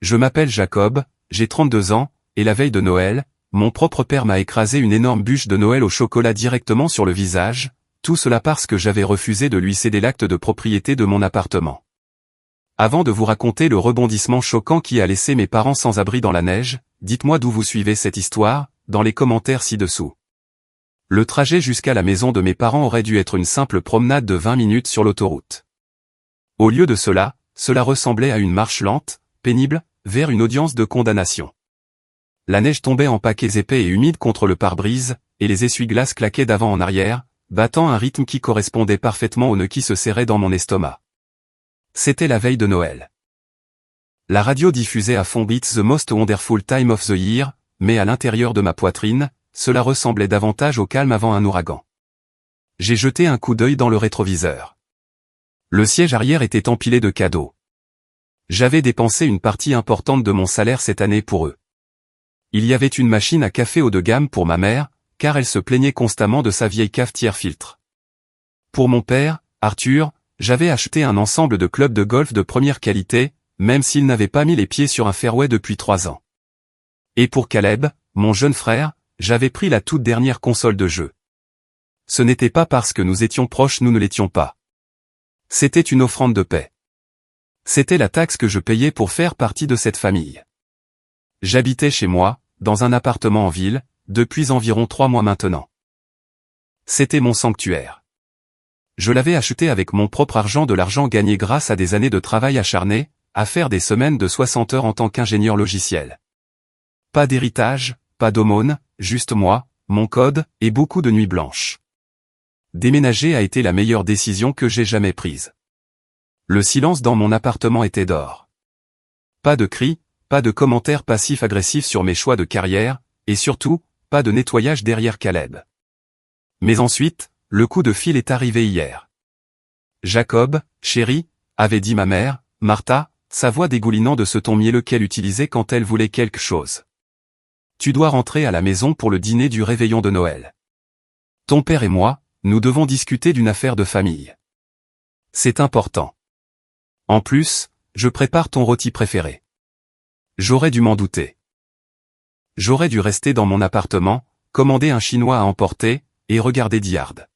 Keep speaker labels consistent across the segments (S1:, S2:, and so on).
S1: Je m'appelle Jacob, j'ai 32 ans, et la veille de Noël, mon propre père m'a écrasé une énorme bûche de Noël au chocolat directement sur le visage, tout cela parce que j'avais refusé de lui céder l'acte de propriété de mon appartement. Avant de vous raconter le rebondissement choquant qui a laissé mes parents sans abri dans la neige, dites-moi d'où vous suivez cette histoire, dans les commentaires ci-dessous. Le trajet jusqu'à la maison de mes parents aurait dû être une simple promenade de 20 minutes sur l'autoroute. Au lieu de cela ressemblait à une marche lente, pénible, vers une audience de condamnation. La neige tombait en paquets épais et humides contre le pare-brise, et les essuie-glaces claquaient d'avant en arrière, battant un rythme qui correspondait parfaitement au nœud qui se serrait dans mon estomac. C'était la veille de Noël. La radio diffusait à fond It's the most wonderful time of the year, mais à l'intérieur de ma poitrine, cela ressemblait davantage au calme avant un ouragan. J'ai jeté un coup d'œil dans le rétroviseur. Le siège arrière était empilé de cadeaux. J'avais dépensé une partie importante de mon salaire cette année pour eux. Il y avait une machine à café haut de gamme pour ma mère, car elle se plaignait constamment de sa vieille cafetière filtre. Pour mon père, Arthur, j'avais acheté un ensemble de clubs de golf de première qualité, même s'il n'avait pas mis les pieds sur un fairway depuis 3 ans. Et pour Caleb, mon jeune frère, j'avais pris la toute dernière console de jeu. Ce n'était pas parce que nous étions proches, nous ne l'étions pas. C'était une offrande de paix. C'était la taxe que je payais pour faire partie de cette famille. J'habitais chez moi, dans un appartement en ville, depuis environ 3 mois maintenant. C'était mon sanctuaire. Je l'avais acheté avec mon propre argent, de l'argent gagné grâce à des années de travail acharné, à faire des semaines de 60 heures en tant qu'ingénieur logiciel. Pas d'héritage, pas d'aumône, juste moi, mon code, et beaucoup de nuits blanches. Déménager a été la meilleure décision que j'ai jamais prise. Le silence dans mon appartement était d'or. Pas de cris, pas de commentaires passifs-agressifs sur mes choix de carrière, et surtout, pas de nettoyage derrière Caleb. Mais ensuite, le coup de fil est arrivé hier. Jacob, chéri, avait dit ma mère, Martha, sa voix dégoulinant de ce ton mielleux qu'elle utilisait quand elle voulait quelque chose. Tu dois rentrer à la maison pour le dîner du réveillon de Noël. Ton père et moi, nous devons discuter d'une affaire de famille. C'est important. En plus, je prépare ton rôti préféré. J'aurais dû m'en douter. J'aurais dû rester dans mon appartement, commander un chinois à emporter, et regarder Die Hard.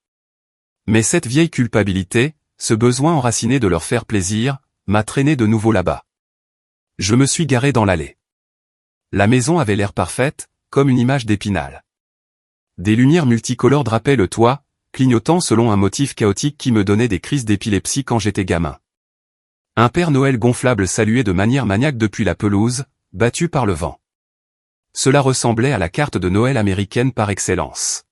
S1: Mais cette vieille culpabilité, ce besoin enraciné de leur faire plaisir, m'a traîné de nouveau là-bas. Je me suis garé dans l'allée. La maison avait l'air parfaite, comme une image d'Épinal. Des lumières multicolores drapaient le toit, clignotant selon un motif chaotique qui me donnait des crises d'épilepsie quand j'étais gamin. Un Père Noël gonflable saluait de manière maniaque depuis la pelouse, battue par le vent. Cela ressemblait à la carte de Noël américaine par excellence.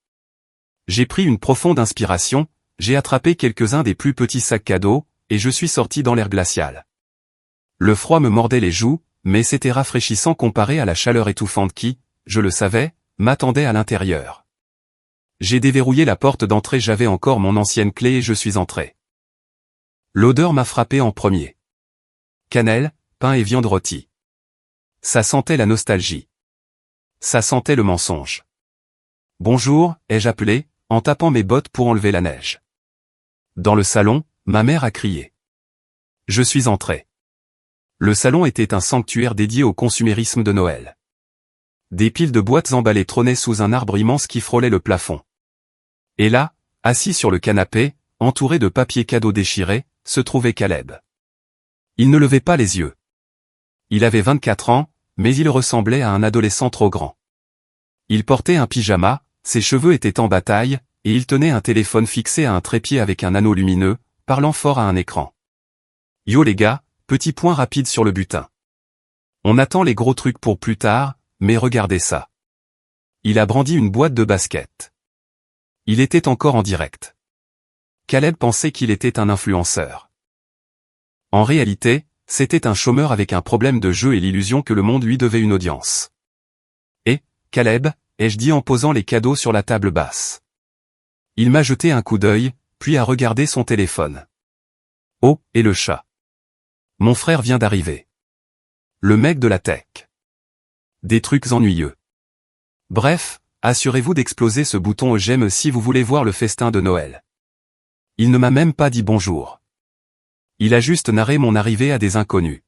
S1: J'ai pris une profonde inspiration, j'ai attrapé quelques-uns des plus petits sacs cadeaux, et je suis sorti dans l'air glacial. Le froid me mordait les joues, mais c'était rafraîchissant comparé à la chaleur étouffante qui, je le savais, m'attendait à l'intérieur. J'ai déverrouillé la porte d'entrée, j'avais encore mon ancienne clé et je suis entré. L'odeur m'a frappé en premier. Cannelle, pain et viande rôtie. Ça sentait la nostalgie. Ça sentait le mensonge. Bonjour, ai-je appelé, en tapant mes bottes pour enlever la neige. Dans le salon, ma mère a crié. Je suis entré. Le salon était un sanctuaire dédié au consumérisme de Noël. Des piles de boîtes emballées trônaient sous un arbre immense qui frôlait le plafond. Et là, assis sur le canapé, entouré de papiers cadeaux déchirés, se trouvait Caleb. Il ne levait pas les yeux. Il avait 24 ans, mais il ressemblait à un adolescent trop grand. Il portait un pyjama, ses cheveux étaient en bataille, et il tenait un téléphone fixé à un trépied avec un anneau lumineux, parlant fort à un écran. Yo les gars, petit point rapide sur le butin. On attend les gros trucs pour plus tard, mais regardez ça. Il a brandi une boîte de basket. Il était encore en direct. Caleb pensait qu'il était un influenceur. En réalité, c'était un chômeur avec un problème de jeu et l'illusion que le monde lui devait une audience. Et, Caleb, ai-je dit en posant les cadeaux sur la table basse. Il m'a jeté un coup d'œil, puis a regardé son téléphone. Oh, et le chat. Mon frère vient d'arriver. Le mec de la tech. Des trucs ennuyeux. Bref, assurez-vous d'exploser ce bouton j'aime si vous voulez voir le festin de Noël. Il ne m'a même pas dit bonjour. Il a juste narré mon arrivée à des inconnus.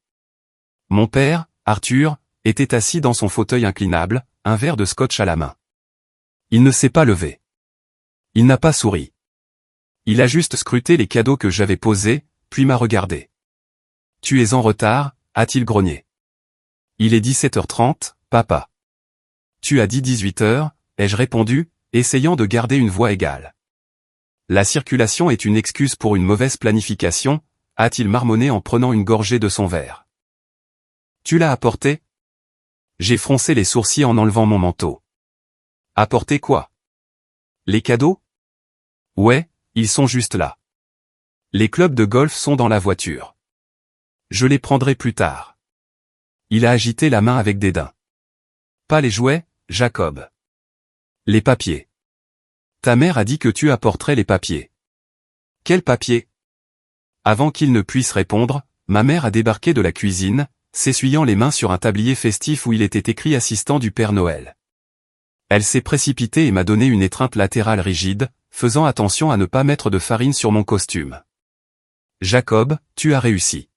S1: Mon père, Arthur, était assis dans son fauteuil inclinable, un verre de scotch à la main. Il ne s'est pas levé. Il n'a pas souri. Il a juste scruté les cadeaux que j'avais posés, puis m'a regardé. « Tu es en retard » a-t-il grogné. « Il est 17h30, papa. »« Tu as dit 18h, ai-je répondu, essayant de garder une voix égale. « La circulation est une excuse pour une mauvaise planification » a-t-il marmonné en prenant une gorgée de son verre. « Tu l'as apporté » J'ai froncé les sourcils en enlevant mon manteau. « Apporter quoi ? Les cadeaux ? Ouais, ils sont juste là. Les clubs de golf sont dans la voiture. Je les prendrai plus tard. » Il a agité la main avec dédain. « Pas les jouets, Jacob. Les papiers. Ta mère a dit que tu apporterais les papiers. » « Quels papiers ? » Avant qu'il ne puisse répondre, ma mère a débarqué de la cuisine, s'essuyant les mains sur un tablier festif où il était écrit assistant du Père Noël. Elle s'est précipitée et m'a donné une étreinte latérale rigide, faisant attention à ne pas mettre de farine sur mon costume. « Jacob, tu as réussi. »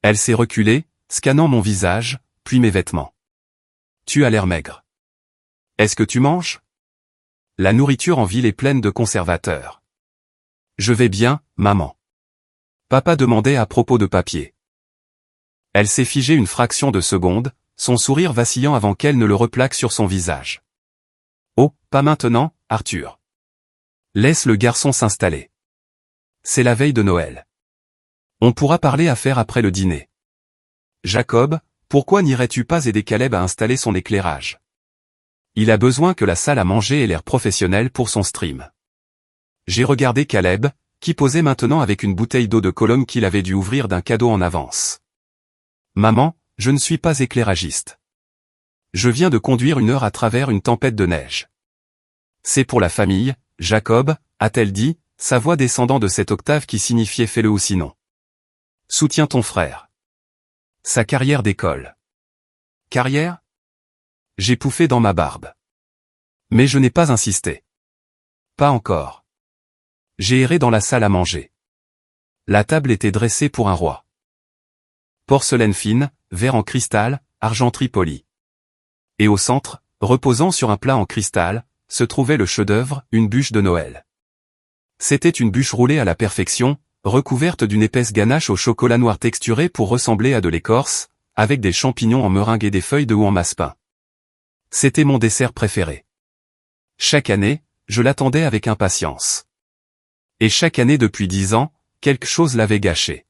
S1: Elle s'est reculée, scannant mon visage, puis mes vêtements. « Tu as l'air maigre. Est-ce que tu manges ? La nourriture en ville est pleine de conservateurs. »« Je vais bien, maman. » Papa demandait à propos de papier. Elle s'est figée une fraction de seconde, son sourire vacillant avant qu'elle ne le replaque sur son visage. « Oh, pas maintenant, Arthur. Laisse le garçon s'installer. C'est la veille de Noël. On pourra parler affaires après le dîner. Jacob, pourquoi n'irais-tu pas aider Caleb à installer son éclairage ? Il a besoin que la salle à manger ait l'air professionnel pour son stream. » J'ai regardé Caleb, qui posait maintenant avec une bouteille d'eau de Cologne qu'il avait dû ouvrir d'un cadeau en avance. « Maman, je ne suis pas éclairagiste. Je viens de conduire 1 heure à travers une tempête de neige. »« C'est pour la famille, Jacob, » a-t-elle dit, sa voix descendant de cette octave qui signifiait fais-le ou sinon. « Soutiens ton frère. » Sa carrière d'école. Carrière ? J'ai pouffé dans ma barbe. Mais je n'ai pas insisté. Pas encore. J'ai erré dans la salle à manger. La table était dressée pour un roi. Porcelaine fine, verre en cristal, argenterie polie. Et au centre, reposant sur un plat en cristal, se trouvait le chef-d'œuvre, une bûche de Noël. C'était une bûche roulée à la perfection, recouverte d'une épaisse ganache au chocolat noir texturé pour ressembler à de l'écorce, avec des champignons en meringue et des feuilles de houx en massepain. C'était mon dessert préféré. Chaque année, je l'attendais avec impatience. Et chaque année depuis 10 ans, quelque chose l'avait gâché.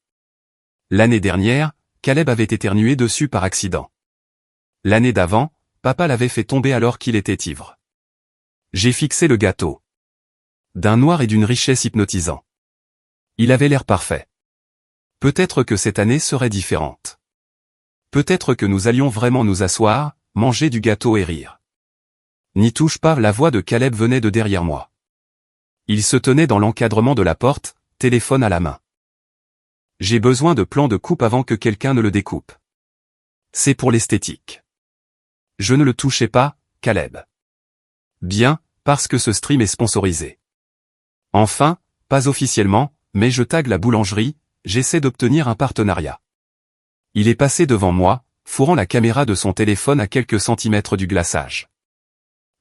S1: L'année dernière, Caleb avait éternué dessus par accident. L'année d'avant, papa l'avait fait tomber alors qu'il était ivre. J'ai fixé le gâteau. D'un noir et d'une richesse hypnotisant. Il avait l'air parfait. Peut-être que cette année serait différente. Peut-être que nous allions vraiment nous asseoir, manger du gâteau et rire. N'y touche pas, la voix de Caleb venait de derrière moi. Il se tenait dans l'encadrement de la porte, téléphone à la main. J'ai besoin de plans de coupe avant que quelqu'un ne le découpe. C'est pour l'esthétique. Je ne le touchais pas, Caleb. Bien, parce que ce stream est sponsorisé. Enfin, pas officiellement, mais je tague la boulangerie, j'essaie d'obtenir un partenariat. Il est passé devant moi, fourrant la caméra de son téléphone à quelques centimètres du glaçage.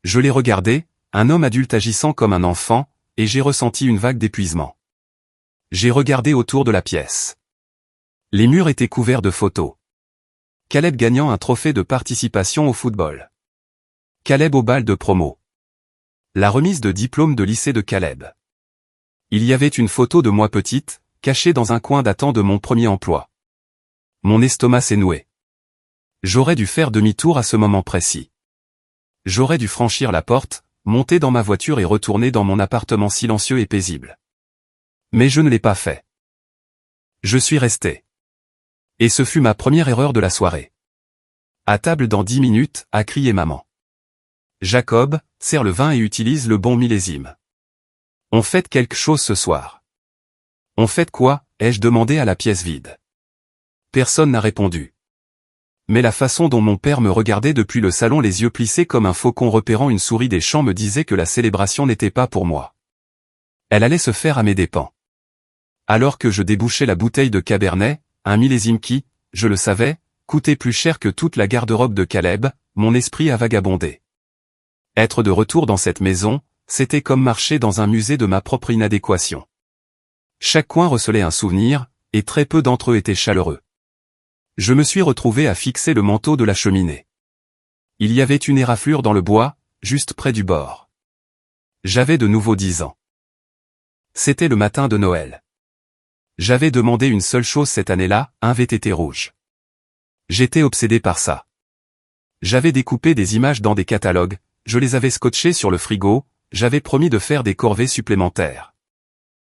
S1: Je l'ai regardé, un homme adulte agissant comme un enfant, et j'ai ressenti une vague d'épuisement. J'ai regardé autour de la pièce. Les murs étaient couverts de photos. Caleb gagnant un trophée de participation au football. Caleb au bal de promo. La remise de diplôme de lycée de Caleb. Il y avait une photo de moi petite, cachée dans un coin datant de mon premier emploi. Mon estomac s'est noué. J'aurais dû faire demi-tour à ce moment précis. J'aurais dû franchir la porte, monter dans ma voiture et retourner dans mon appartement silencieux et paisible. Mais je ne l'ai pas fait. Je suis resté. Et ce fut ma première erreur de la soirée. À table dans 10 minutes, a crié maman. Jacob, sers le vin et utilise le bon millésime. On fête quelque chose ce soir. On fête quoi, ai-je demandé à la pièce vide. Personne n'a répondu. Mais la façon dont mon père me regardait depuis le salon, les yeux plissés comme un faucon repérant une souris des champs, me disait que la célébration n'était pas pour moi. Elle allait se faire à mes dépens. Alors que je débouchais la bouteille de Cabernet, un millésime qui, je le savais, coûtait plus cher que toute la garde-robe de Caleb, mon esprit a vagabondé. Être de retour dans cette maison, c'était comme marcher dans un musée de ma propre inadéquation. Chaque coin recelait un souvenir, et très peu d'entre eux étaient chaleureux. Je me suis retrouvé à fixer le manteau de la cheminée. Il y avait une éraflure dans le bois, juste près du bord. J'avais de nouveau 10 ans. C'était le matin de Noël. J'avais demandé une seule chose cette année-là, un VTT rouge. J'étais obsédé par ça. J'avais découpé des images dans des catalogues, je les avais scotchées sur le frigo, j'avais promis de faire des corvées supplémentaires.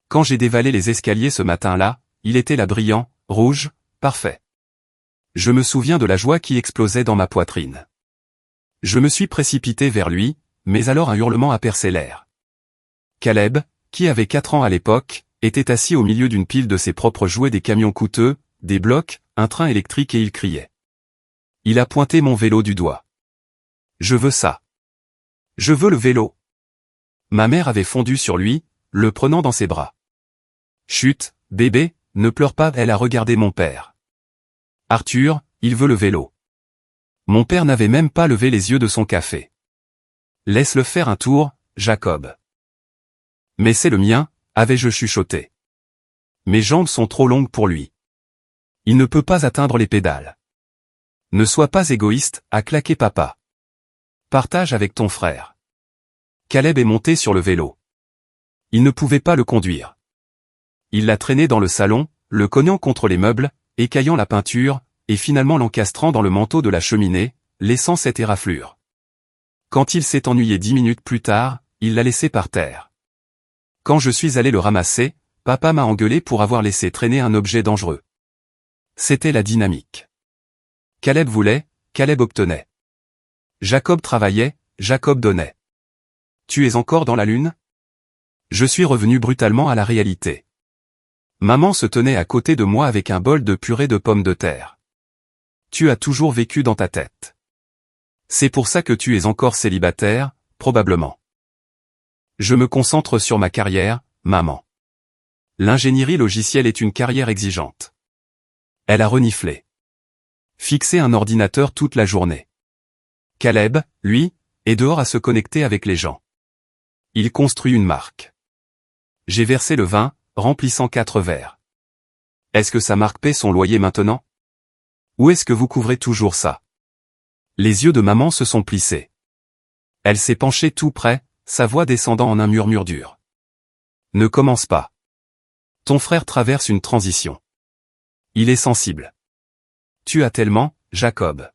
S1: Quand j'ai dévalé les escaliers ce matin-là, il était là brillant, rouge, parfait. Je me souviens de la joie qui explosait dans ma poitrine. Je me suis précipité vers lui, mais alors un hurlement a percé l'air. Caleb, qui avait 4 ans à l'époque, était assis au milieu d'une pile de ses propres jouets, des camions coûteux, des blocs, un train électrique, et il criait. Il a pointé mon vélo du doigt. Je veux ça. Je veux le vélo. Ma mère avait fondu sur lui, le prenant dans ses bras. Chut, bébé, ne pleure pas, elle a regardé mon père. Arthur, il veut le vélo. Mon père n'avait même pas levé les yeux de son café. Laisse-le faire un tour, Jacob. Mais c'est le mien, avais-je chuchoté. Mes jambes sont trop longues pour lui. Il ne peut pas atteindre les pédales. Ne sois pas égoïste, a claqué papa. Partage avec ton frère. Caleb est monté sur le vélo. Il ne pouvait pas le conduire. Il l'a traîné dans le salon, le cognant contre les meubles, écaillant la peinture, et finalement l'encastrant dans le manteau de la cheminée, laissant cette éraflure. Quand il s'est ennuyé 10 minutes plus tard, il l'a laissé par terre. Quand je suis allé le ramasser, papa m'a engueulé pour avoir laissé traîner un objet dangereux. C'était la dynamique. Caleb voulait, Caleb obtenait. Jacob travaillait, Jacob donnait. Tu es encore dans la lune? Je suis revenu brutalement à la réalité. Maman se tenait à côté de moi avec un bol de purée de pommes de terre. Tu as toujours vécu dans ta tête. C'est pour ça que tu es encore célibataire, probablement. Je me concentre sur ma carrière, maman. L'ingénierie logicielle est une carrière exigeante. Elle a reniflé. Fixer un ordinateur toute la journée. Caleb, lui, est dehors à se connecter avec les gens. Il construit une marque. J'ai versé le vin, remplissant 4 verres. Est-ce que sa marque paie son loyer maintenant? Ou est-ce que vous couvrez toujours ça? Les yeux de maman se sont plissés. Elle s'est penchée tout près, sa voix descendant en un murmure dur. Ne commence pas. Ton frère traverse une transition. Il est sensible. Tu as tellement, Jacob.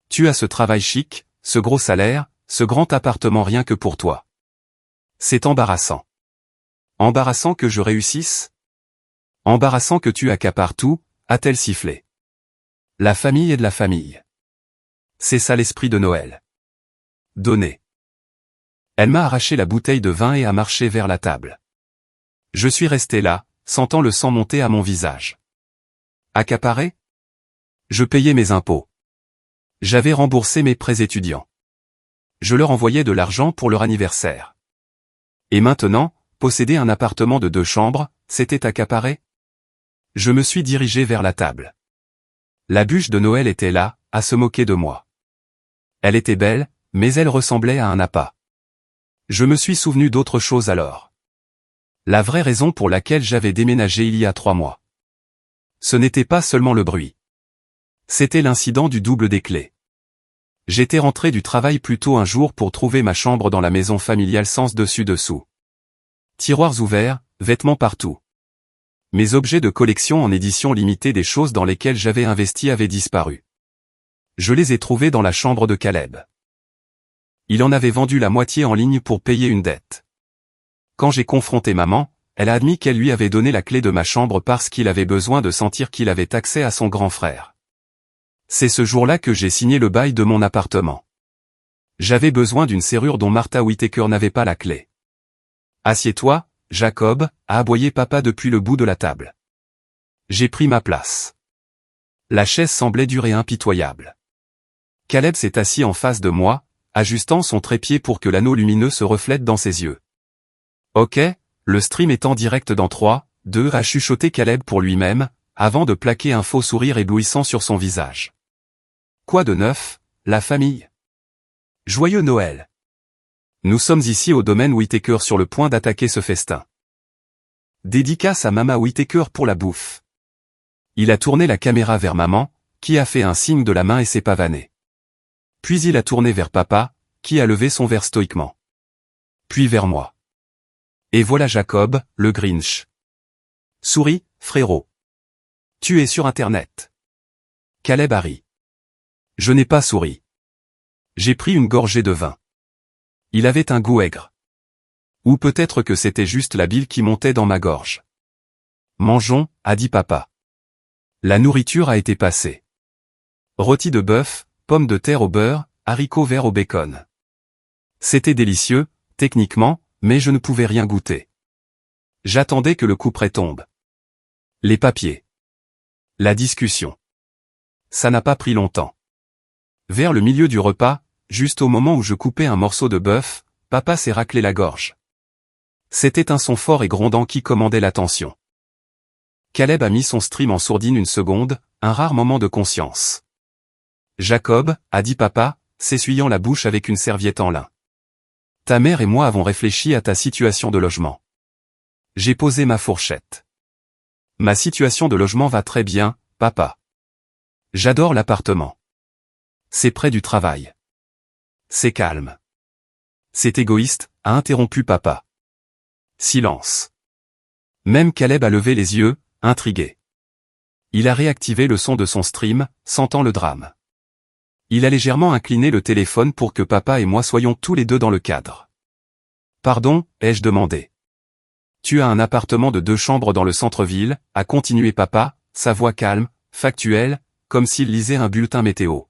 S1: Tu as ce travail chic, ce gros salaire, ce grand appartement rien que pour toi. C'est embarrassant. Embarrassant que je réussisse? Embarrassant que tu accapares tout, a-t-elle sifflé. La famille est de la famille. C'est ça l'esprit de Noël. Donner. Elle m'a arraché la bouteille de vin et a marché vers la table. Je suis resté là, sentant le sang monter à mon visage. Accaparé? Je payais mes impôts. J'avais remboursé mes prêts étudiants. Je leur envoyais de l'argent pour leur anniversaire. Et maintenant, posséder un appartement de 2 chambres, c'était accaparé? Je me suis dirigé vers la table. La bûche de Noël était là, à se moquer de moi. Elle était belle, mais elle ressemblait à un appât. Je me suis souvenu d'autre chose alors. La vraie raison pour laquelle j'avais déménagé il y a 3 mois. Ce n'était pas seulement le bruit. C'était l'incident du double des clés. J'étais rentré du travail plus tôt un jour pour trouver ma chambre dans la maison familiale sens dessus-dessous. Tiroirs ouverts, vêtements partout. Mes objets de collection en édition limitée, des choses dans lesquelles j'avais investi, avaient disparu. Je les ai trouvés dans la chambre de Caleb. Il en avait vendu la moitié en ligne pour payer une dette. Quand j'ai confronté maman, elle a admis qu'elle lui avait donné la clé de ma chambre parce qu'il avait besoin de sentir qu'il avait accès à son grand frère. C'est ce jour-là que j'ai signé le bail de mon appartement. J'avais besoin d'une serrure dont Martha Whittaker n'avait pas la clé. Assieds-toi, Jacob, a aboyé papa depuis le bout de la table. J'ai pris ma place. La chaise semblait dure et impitoyable. Caleb s'est assis en face de moi, ajustant son trépied pour que l'anneau lumineux se reflète dans ses yeux. Ok, le stream est en direct dans 3, 2, a chuchoté Caleb pour lui-même, avant de plaquer un faux sourire éblouissant sur son visage. Quoi de neuf, la famille? Joyeux Noël! Nous sommes ici au domaine Whittaker sur le point d'attaquer ce festin. Dédicace à Mama Whittaker pour la bouffe. Il a tourné la caméra vers maman, qui a fait un signe de la main et s'est pavané. Puis il a tourné vers papa, qui a levé son verre stoïquement. Puis vers moi. Et voilà Jacob, le Grinch. Souris, frérot. Tu es sur Internet. Caleb a ri. Je n'ai pas souri. J'ai pris une gorgée de vin. Il avait un goût aigre. Ou peut-être que c'était juste la bile qui montait dans ma gorge. Mangeons, a dit papa. La nourriture a été passée. Rôti de bœuf, pommes de terre au beurre, haricots verts au bacon. C'était délicieux, techniquement, mais je ne pouvais rien goûter. J'attendais que le couperet tombe. Les papiers. La discussion. Ça n'a pas pris longtemps. Vers le milieu du repas, juste au moment où je coupais un morceau de bœuf, papa s'est raclé la gorge. C'était un son fort et grondant qui commandait l'attention. Caleb a mis son stream en sourdine une seconde, un rare moment de conscience. Jacob, a dit papa, s'essuyant la bouche avec une serviette en lin. Ta mère et moi avons réfléchi à ta situation de logement. J'ai posé ma fourchette. Ma situation de logement va très bien, papa. J'adore l'appartement. C'est près du travail. C'est calme. C'est égoïste, a interrompu papa. Silence. Même Caleb a levé les yeux, intrigué. Il a réactivé le son de son stream, sentant le drame. Il a légèrement incliné le téléphone pour que papa et moi soyons tous les deux dans le cadre. Pardon, ai-je demandé. Tu as un appartement de 2 chambres dans le centre-ville, a continué papa, sa voix calme, factuelle, comme s'il lisait un bulletin météo.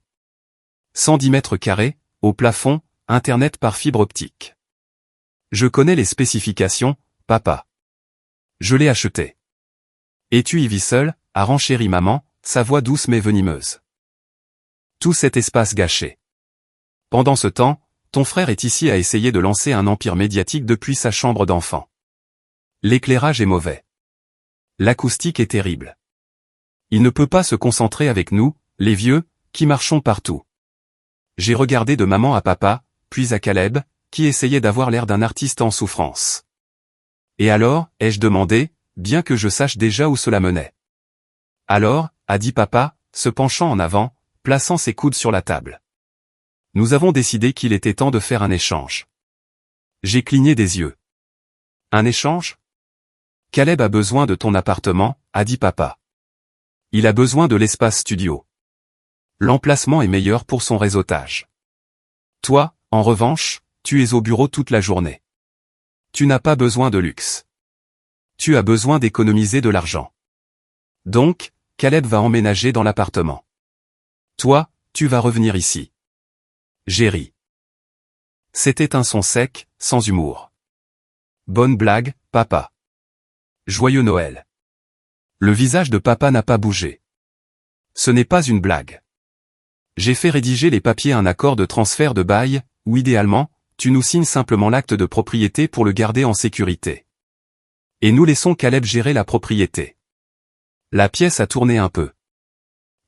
S1: 110 mètres carrés, au plafond, Internet par fibre optique. Je connais les spécifications, papa. Je l'ai acheté. Et tu y vis seul, a renchéri maman, sa voix douce mais venimeuse. Tout cet espace gâché. Pendant ce temps, ton frère est ici à essayer de lancer un empire médiatique depuis sa chambre d'enfant. L'éclairage est mauvais. L'acoustique est terrible. Il ne peut pas se concentrer avec nous, les vieux, qui marchons partout. J'ai regardé de maman à papa, puis à Caleb, qui essayait d'avoir l'air d'un artiste en souffrance. Et alors, ai-je demandé, bien que je sache déjà où cela menait. Alors, a dit papa, se penchant en avant, plaçant ses coudes sur la table. Nous avons décidé qu'il était temps de faire un échange. J'ai cligné des yeux. Un échange? Caleb a besoin de ton appartement, a dit papa. Il a besoin de l'espace studio. L'emplacement est meilleur pour son réseautage. Toi, en revanche, tu es au bureau toute la journée. Tu n'as pas besoin de luxe. Tu as besoin d'économiser de l'argent. Donc, Caleb va emménager dans l'appartement. Toi, tu vas revenir ici. J'ai ri. C'était un son sec, sans humour. Bonne blague, papa. Joyeux Noël. Le visage de papa n'a pas bougé. Ce n'est pas une blague. J'ai fait rédiger les papiers un accord de transfert de bail, où idéalement, tu nous signes simplement l'acte de propriété pour le garder en sécurité. Et nous laissons Caleb gérer la propriété. La pièce a tourné un peu.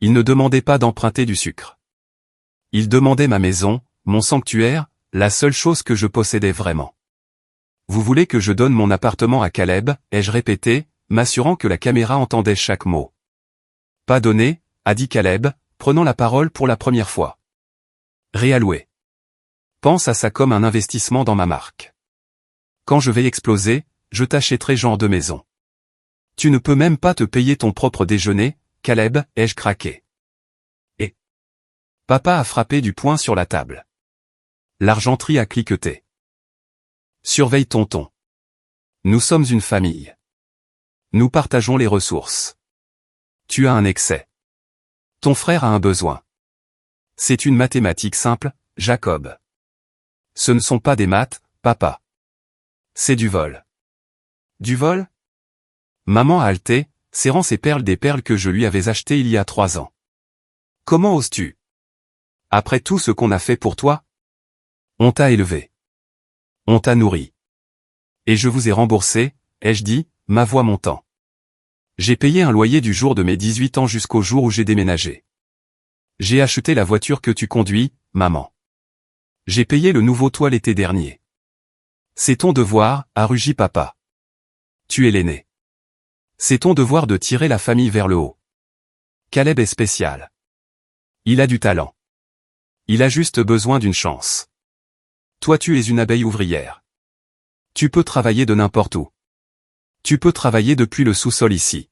S1: Il ne demandait pas d'emprunter du sucre. Il demandait ma maison, mon sanctuaire, la seule chose que je possédais vraiment. Vous voulez que je donne mon appartement à Caleb, ai-je répété, m'assurant que la caméra entendait chaque mot. Pas donné, a dit Caleb, prenant la parole pour la première fois. Réalloué. Pense à ça comme un investissement dans ma marque. Quand je vais exploser, je t'achèterai genre de maison. Tu ne peux même pas te payer ton propre déjeuner, Caleb, ai-je craqué. Et papa a frappé du poing sur la table. L'argenterie a cliqueté. Surveille tonton. Nous sommes une famille. Nous partageons les ressources. Tu as un excès. Ton frère a un besoin. C'est une mathématique simple, Jacob. Ce ne sont pas des maths, papa. C'est du vol. Du vol? Maman a haleté, serrant ses perles des perles que je lui avais achetées il y a 3 ans. Comment oses-tu? Après tout ce qu'on a fait pour toi? On t'a élevé. On t'a nourri. Et je vous ai remboursé, ai-je dit, ma voix montant. J'ai payé un loyer du jour de mes 18 ans jusqu'au jour où j'ai déménagé. J'ai acheté la voiture que tu conduis, maman. J'ai payé le nouveau toit l'été dernier. C'est ton devoir, a rugi papa. Tu es l'aîné. C'est ton devoir de tirer la famille vers le haut. Caleb est spécial. Il a du talent. Il a juste besoin d'une chance. Toi tu es une abeille ouvrière. Tu peux travailler de n'importe où. Tu peux travailler depuis le sous-sol ici.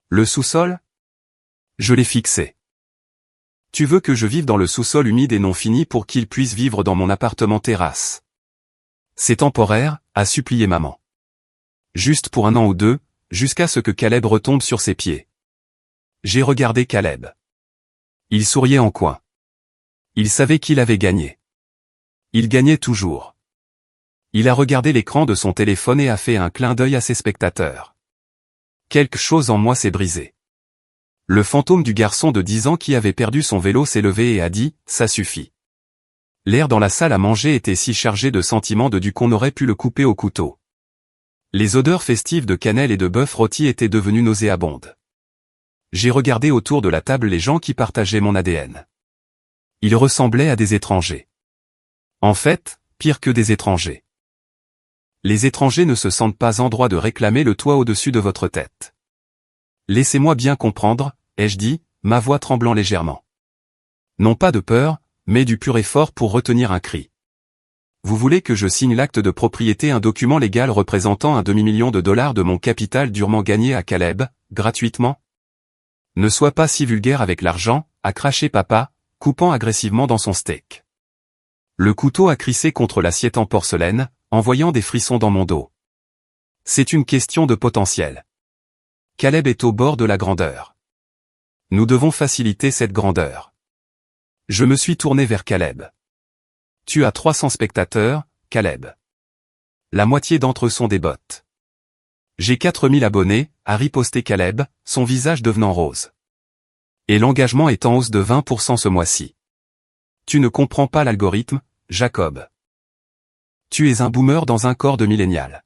S1: Le sous-sol? Je l'ai fixé. Tu veux que je vive dans le sous-sol humide et non fini pour qu'il puisse vivre dans mon appartement terrasse. C'est temporaire, a supplié maman. Juste pour 1 an ou 2, jusqu'à ce que Caleb retombe sur ses pieds. J'ai regardé Caleb. Il souriait en coin. Il savait qu'il avait gagné. Il gagnait toujours. Il a regardé l'écran de son téléphone et a fait un clin d'œil à ses spectateurs. Quelque chose en moi s'est brisé. Le fantôme du garçon de 10 ans qui avait perdu son vélo s'est levé et a dit « ça suffit ». L'air dans la salle à manger était si chargé de sentiments de qu'on aurait pu le couper au couteau. Les odeurs festives de cannelle et de bœuf rôti étaient devenues nauséabondes. J'ai regardé autour de la table les gens qui partageaient mon ADN. Ils ressemblaient à des étrangers. En fait, pire que des étrangers. Les étrangers ne se sentent pas en droit de réclamer le toit au-dessus de votre tête. Laissez-moi bien comprendre, ai-je dit, ma voix tremblant légèrement. Non pas de peur, mais du pur effort pour retenir un cri. Vous voulez que je signe l'acte de propriété, un document légal représentant un demi-million de dollars de mon capital durement gagné à Caleb, gratuitement? Ne sois pas si vulgaire avec l'argent, a craché papa, coupant agressivement dans son steak. Le couteau a crissé contre l'assiette en porcelaine, envoyant des frissons dans mon dos. C'est une question de potentiel. Caleb est au bord de la grandeur. Nous devons faciliter cette grandeur. Je me suis tourné vers Caleb. Tu as 300 spectateurs, Caleb. La moitié d'entre eux sont des bots. J'ai 4000 abonnés, a riposté Caleb, son visage devenant rose. Et l'engagement est en hausse de 20% ce mois-ci. Tu ne comprends pas l'algorithme, Jacob. Tu es un boomer dans un corps de millénial.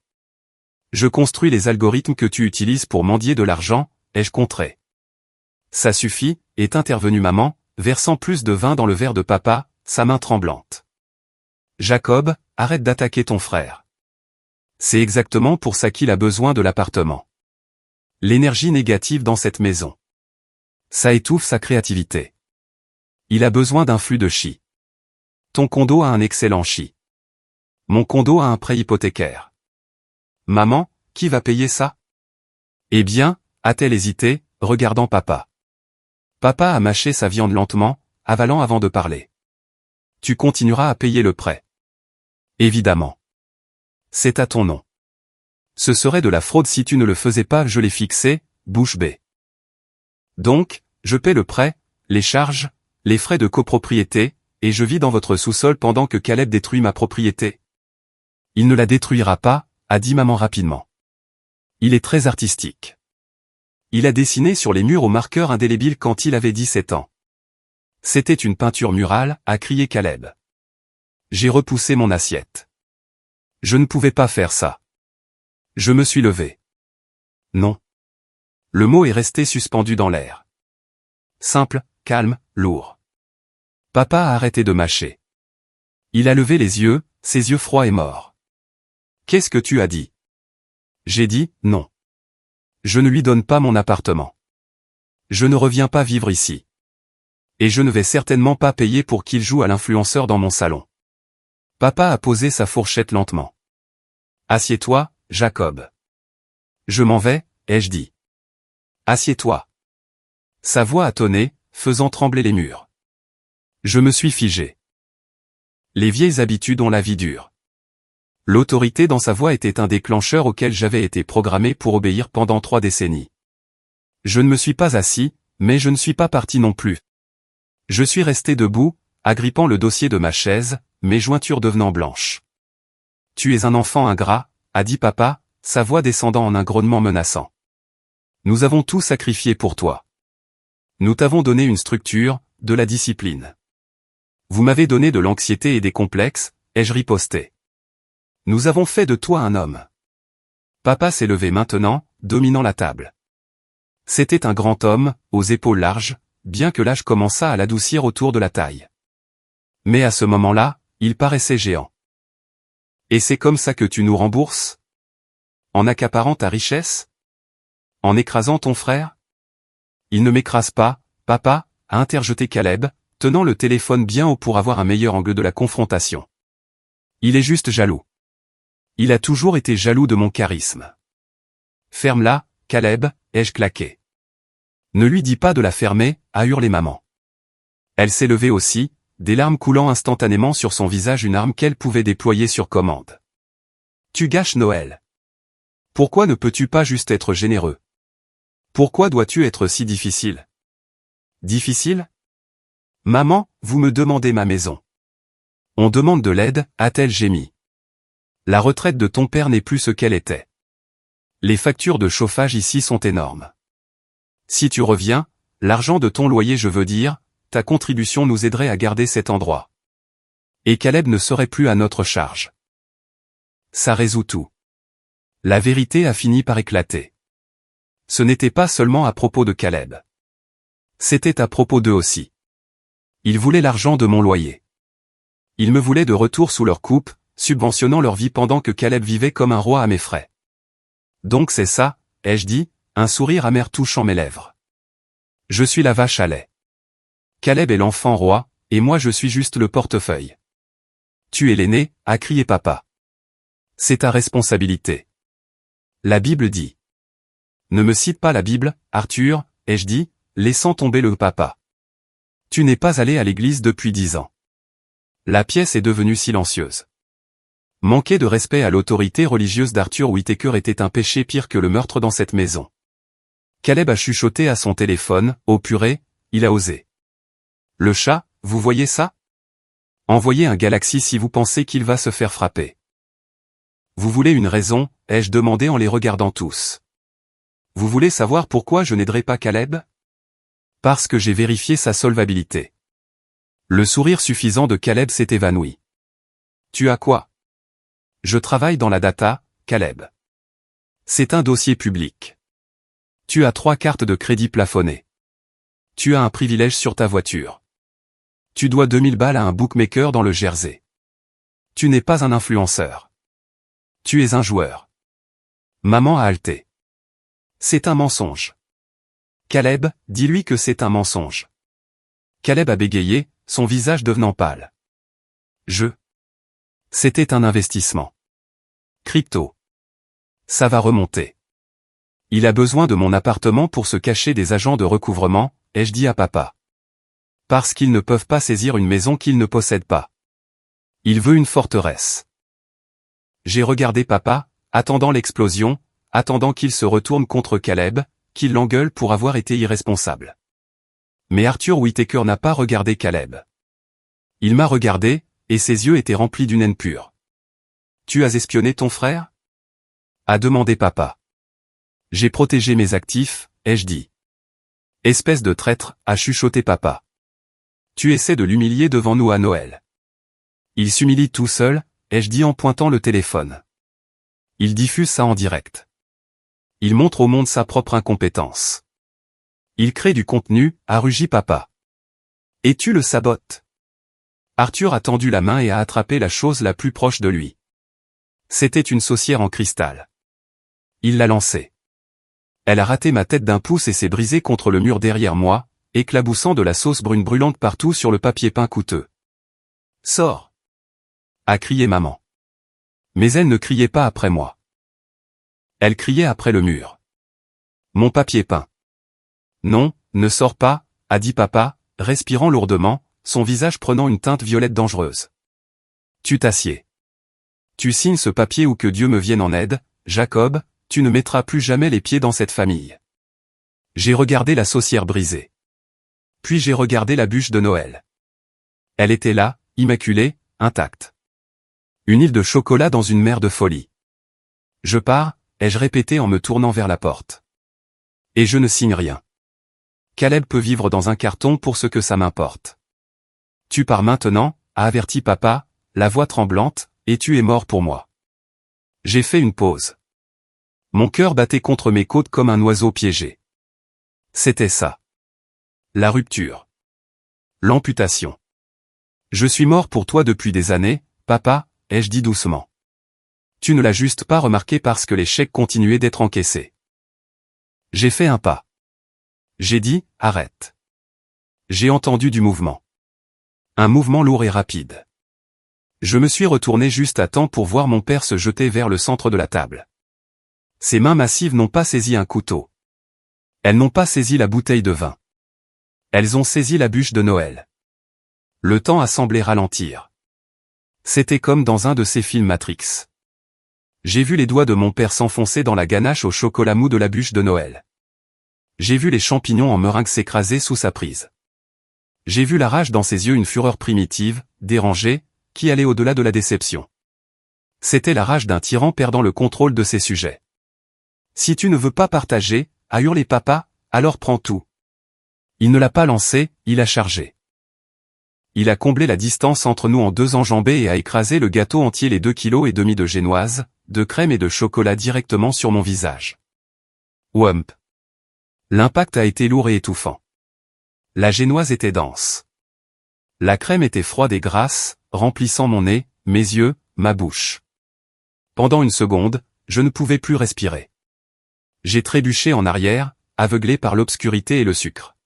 S1: Je construis les algorithmes que tu utilises pour mendier de l'argent, ai-je contré. Ça suffit, est intervenue maman, versant plus de vin dans le verre de papa, sa main tremblante. Jacob, arrête d'attaquer ton frère. C'est exactement pour ça qu'il a besoin de l'appartement. L'énergie négative dans cette maison. Ça étouffe sa créativité. Il a besoin d'un flux de chi. Ton condo a un excellent chi. Mon condo a un prêt hypothécaire. Maman, qui va payer ça? Eh bien, a-t-elle hésité, regardant papa. Papa a mâché sa viande lentement, avalant avant de parler. Tu continueras à payer le prêt. Évidemment. C'est à ton nom. Ce serait de la fraude si tu ne le faisais pas, je l'ai fixé, bouche bée. Donc, je paie le prêt, les charges, les frais de copropriété, et je vis dans votre sous-sol pendant que Caleb détruit ma propriété. Il ne la détruira pas, a dit maman rapidement. Il est très artistique. Il a dessiné sur les murs au marqueur indélébile quand il avait 17 ans. C'était une peinture murale, a crié Caleb. J'ai repoussé mon assiette. Je ne pouvais pas faire ça. Je me suis levé. Non. Le mot est resté suspendu dans l'air. Simple, calme, lourd. Papa a arrêté de mâcher. Il a levé les yeux, ses yeux froids et morts. Qu'est-ce que tu as dit? J'ai dit, non. Je ne lui donne pas mon appartement. Je ne reviens pas vivre ici. Et je ne vais certainement pas payer pour qu'il joue à l'influenceur dans mon salon. Papa a posé sa fourchette lentement. Assieds-toi, Jacob. Je m'en vais, ai-je dit. Assieds-toi. Sa voix a tonné, faisant trembler les murs. Je me suis figé. Les vieilles habitudes ont la vie dure. L'autorité dans sa voix était un déclencheur auquel j'avais été programmé pour obéir pendant 3 décennies. Je ne me suis pas assis, mais je ne suis pas parti non plus. Je suis resté debout, agrippant le dossier de ma chaise, mes jointures devenant blanches. Tu es un enfant ingrat, a dit papa, sa voix descendant en un grognement menaçant. Nous avons tout sacrifié pour toi. Nous t'avons donné une structure, de la discipline. Vous m'avez donné de l'anxiété et des complexes, ai-je riposté. Nous avons fait de toi un homme. Papa s'est levé maintenant, dominant la table. C'était un grand homme, aux épaules larges, bien que l'âge commençât à l'adoucir autour de la taille. Mais à ce moment-là, il paraissait géant. Et c'est comme ça que tu nous rembourses? En accaparant ta richesse? En écrasant ton frère? Il ne m'écrase pas, papa, a interjeté Caleb, tenant le téléphone bien haut pour avoir un meilleur angle de la confrontation. Il est juste jaloux. Il a toujours été jaloux de mon charisme. Ferme-la, Caleb, ai-je claqué. Ne lui dis pas de la fermer, a hurlé maman. Elle s'est levée aussi, des larmes coulant instantanément sur son visage, une arme qu'elle pouvait déployer sur commande. Tu gâches Noël. Pourquoi ne peux-tu pas juste être généreux? Pourquoi dois-tu être si difficile? Difficile? Maman, vous me demandez ma maison. On demande de l'aide, a-t-elle gémi. La retraite de ton père n'est plus ce qu'elle était. Les factures de chauffage ici sont énormes. Si tu reviens, l'argent de ton loyer, je veux dire, ta contribution nous aiderait à garder cet endroit. Et Caleb ne serait plus à notre charge. Ça résout tout. La vérité a fini par éclater. Ce n'était pas seulement à propos de Caleb. C'était à propos d'eux aussi. Ils voulaient l'argent de mon loyer. Ils me voulaient de retour sous leur coupe, subventionnant leur vie pendant que Caleb vivait comme un roi à mes frais. Donc c'est ça, ai-je dit, un sourire amer touchant mes lèvres. Je suis la vache à lait. Caleb est l'enfant roi, et moi je suis juste le portefeuille. Tu es l'aîné, a crié papa. C'est ta responsabilité. La Bible dit. Ne me cite pas la Bible, Arthur, ai-je dit, laissant tomber le papa. Tu n'es pas allé à l'église depuis 10 ans. La pièce est devenue silencieuse. Manquer de respect à l'autorité religieuse d'Arthur Whittaker était un péché pire que le meurtre dans cette maison. Caleb a chuchoté à son téléphone, oh purée, il a osé. Le chat, vous voyez ça? Envoyez un Galaxy si vous pensez qu'il va se faire frapper. Vous voulez une raison, ai-je demandé en les regardant tous. Vous voulez savoir pourquoi je n'aiderai pas Caleb? Parce que j'ai vérifié sa solvabilité. Le sourire suffisant de Caleb s'est évanoui. Tu as quoi? Je travaille dans la data, Caleb. C'est un dossier public. Tu as 3 cartes de crédit plafonnées. Tu as un privilège sur ta voiture. Tu dois 2000 balles à un bookmaker dans le Jersey. Tu n'es pas un influenceur. Tu es un joueur. Maman a halté. C'est un mensonge. Caleb, dis-lui que c'est un mensonge. Caleb a bégayé, son visage devenant pâle. C'était un investissement. Crypto. Ça va remonter. Il a besoin de mon appartement pour se cacher des agents de recouvrement, ai-je dit à papa. Parce qu'ils ne peuvent pas saisir une maison qu'ils ne possèdent pas. Il veut une forteresse. J'ai regardé papa, attendant l'explosion, attendant qu'il se retourne contre Caleb, qu'il l'engueule pour avoir été irresponsable. Mais Arthur Whittaker n'a pas regardé Caleb. Il m'a regardé, et ses yeux étaient remplis d'une haine pure. Tu as espionné ton frère? A demandé papa. J'ai protégé mes actifs, ai-je dit. Espèce de traître, a chuchoté papa. Tu essaies de l'humilier devant nous à Noël. Il s'humilie tout seul, ai-je dit en pointant le téléphone. Il diffuse ça en direct. Il montre au monde sa propre incompétence. Il crée du contenu, a rugi papa. Et tu le sabotes. Arthur a tendu la main et a attrapé la chose la plus proche de lui. C'était une saucière en cristal. Il l'a lancée. Elle a raté ma tête d'un pouce et s'est brisée contre le mur derrière moi, éclaboussant de la sauce brune brûlante partout sur le papier peint coûteux. Sors! A crié maman. Mais elle ne criait pas après moi. Elle criait après le mur. Mon papier peint. Non, ne sors pas, a dit papa, respirant lourdement, son visage prenant une teinte violette dangereuse. Tu t'assieds. Tu signes ce papier ou que Dieu me vienne en aide, Jacob, tu ne mettras plus jamais les pieds dans cette famille. J'ai regardé la saucière brisée. Puis j'ai regardé la bûche de Noël. Elle était là, immaculée, intacte. Une île de chocolat dans une mer de folie. Je pars, ai-je répété en me tournant vers la porte. Et je ne signe rien. Caleb peut vivre dans un carton pour ce que ça m'importe. Tu pars maintenant, a averti papa, la voix tremblante, et tu es mort pour moi. J'ai fait une pause. Mon cœur battait contre mes côtes comme un oiseau piégé. C'était ça. La rupture. L'amputation. Je suis mort pour toi depuis des années, papa, ai-je dit doucement. Tu ne l'as juste pas remarqué parce que les chèques continuaient d'être encaissés. J'ai fait un pas. J'ai dit, arrête. J'ai entendu du mouvement. Un mouvement lourd et rapide. Je me suis retourné juste à temps pour voir mon père se jeter vers le centre de la table. Ses mains massives n'ont pas saisi un couteau. Elles n'ont pas saisi la bouteille de vin. Elles ont saisi la bûche de Noël. Le temps a semblé ralentir. C'était comme dans un de ces films Matrix. J'ai vu les doigts de mon père s'enfoncer dans la ganache au chocolat mou de la bûche de Noël. J'ai vu les champignons en meringue s'écraser sous sa prise. J'ai vu la rage dans ses yeux, une fureur primitive, dérangée, qui allait au-delà de la déception. C'était la rage d'un tyran perdant le contrôle de ses sujets. Si tu ne veux pas partager, a hurlé papa, alors prends tout. Il ne l'a pas lancé, il a chargé. Il a comblé la distance entre nous en 2 enjambées et a écrasé le gâteau entier, les 2,5 kg de génoise, de crème et de chocolat directement sur mon visage. Whump. L'impact a été lourd et étouffant. La génoise était dense. La crème était froide et grasse, remplissant mon nez, mes yeux, ma bouche. Pendant une seconde, je ne pouvais plus respirer. J'ai trébuché en arrière, aveuglé par l'obscurité et le sucre.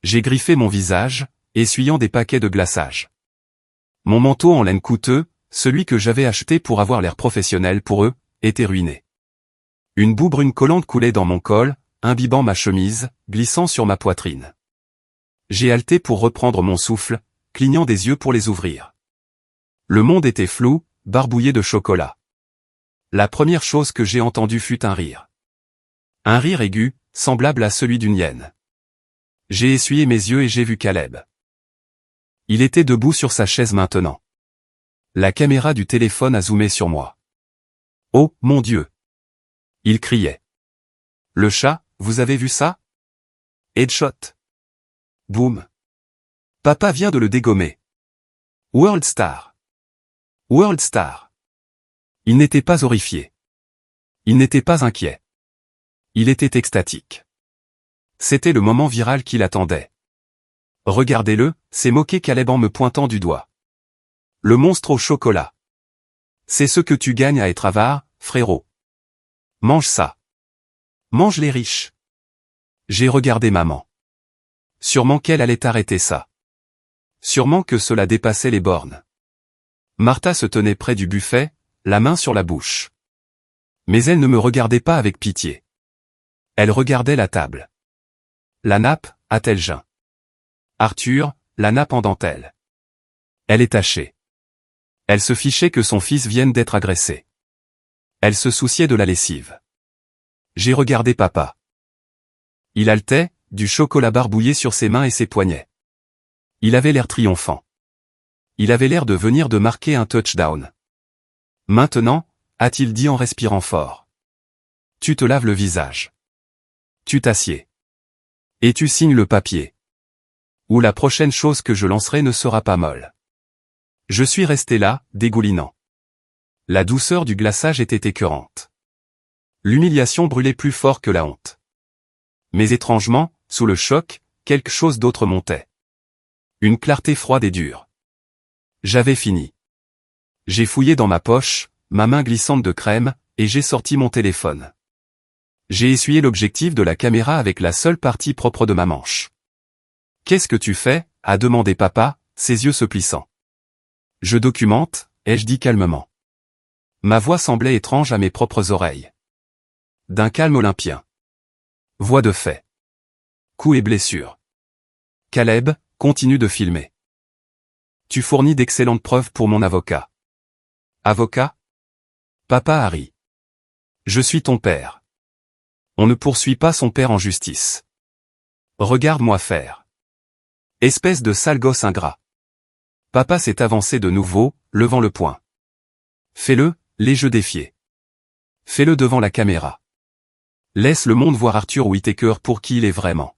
S1: J'ai griffé mon visage, essuyant des paquets de glaçage. Mon manteau en laine coûteux, celui que j'avais acheté pour avoir l'air professionnel pour eux, était ruiné. Une boue brune collante coulait dans mon col, imbibant ma chemise, glissant sur ma poitrine. J'ai haleté pour reprendre mon souffle, clignant des yeux pour les ouvrir. Le monde était flou, barbouillé de chocolat. La première chose que j'ai entendue fut un rire. Un rire aigu, semblable à celui d'une hyène. J'ai essuyé mes yeux et j'ai vu Caleb. Il était debout sur sa chaise maintenant. La caméra du téléphone a zoomé sur moi. Oh, mon Dieu! Il criait. Le chat, vous avez vu ça? Headshot. Boum. Papa vient de le dégommer. World Star. World Star. Il n'était pas horrifié. Il n'était pas inquiet. Il était extatique. C'était le moment viral qu'il attendait. Regardez-le, s'est moqué Caleb en me pointant du doigt. Le monstre au chocolat. C'est ce que tu gagnes à être avare, frérot. Mange ça. Mange les riches. J'ai regardé maman. Sûrement qu'elle allait arrêter ça. Sûrement que cela dépassait les bornes. Martha se tenait près du buffet, la main sur la bouche. Mais elle ne me regardait pas avec pitié. Elle regardait la table. La nappe, a-t-elle jeun? Arthur, la nappe en dentelle. Elle est tachée. Elle se fichait que son fils vienne d'être agressé. Elle se souciait de la lessive. J'ai regardé papa. Il haletait, du chocolat barbouillé sur ses mains et ses poignets. Il avait l'air triomphant. Il avait l'air de venir de marquer un touchdown. Maintenant, a-t-il dit en respirant fort. Tu te laves le visage. Tu t'assieds. Et tu signes le papier. Ou la prochaine chose que je lancerai ne sera pas molle. Je suis resté là, dégoulinant. La douceur du glaçage était écœurante. L'humiliation brûlait plus fort que la honte. Mais étrangement, sous le choc, quelque chose d'autre montait. Une clarté froide et dure. J'avais fini. J'ai fouillé dans ma poche, ma main glissante de crème, et j'ai sorti mon téléphone. J'ai essuyé l'objectif de la caméra avec la seule partie propre de ma manche. « Qu'est-ce que tu fais ?» a demandé papa, ses yeux se plissant. « Je documente », ai-je dit calmement. Ma voix semblait étrange à mes propres oreilles. D'un calme olympien. Voix de fait. Coups et blessures. Caleb, continue de filmer. Tu fournis d'excellentes preuves pour mon avocat. Avocat? Papa a ri. Je suis ton père. On ne poursuit pas son père en justice. Regarde-moi faire. Espèce de sale gosse ingrat. Papa s'est avancé de nouveau, levant le poing. Fais-le, les jeux défiés. Fais-le devant la caméra. Laisse le monde voir Arthur Whittaker pour qui il est vraiment.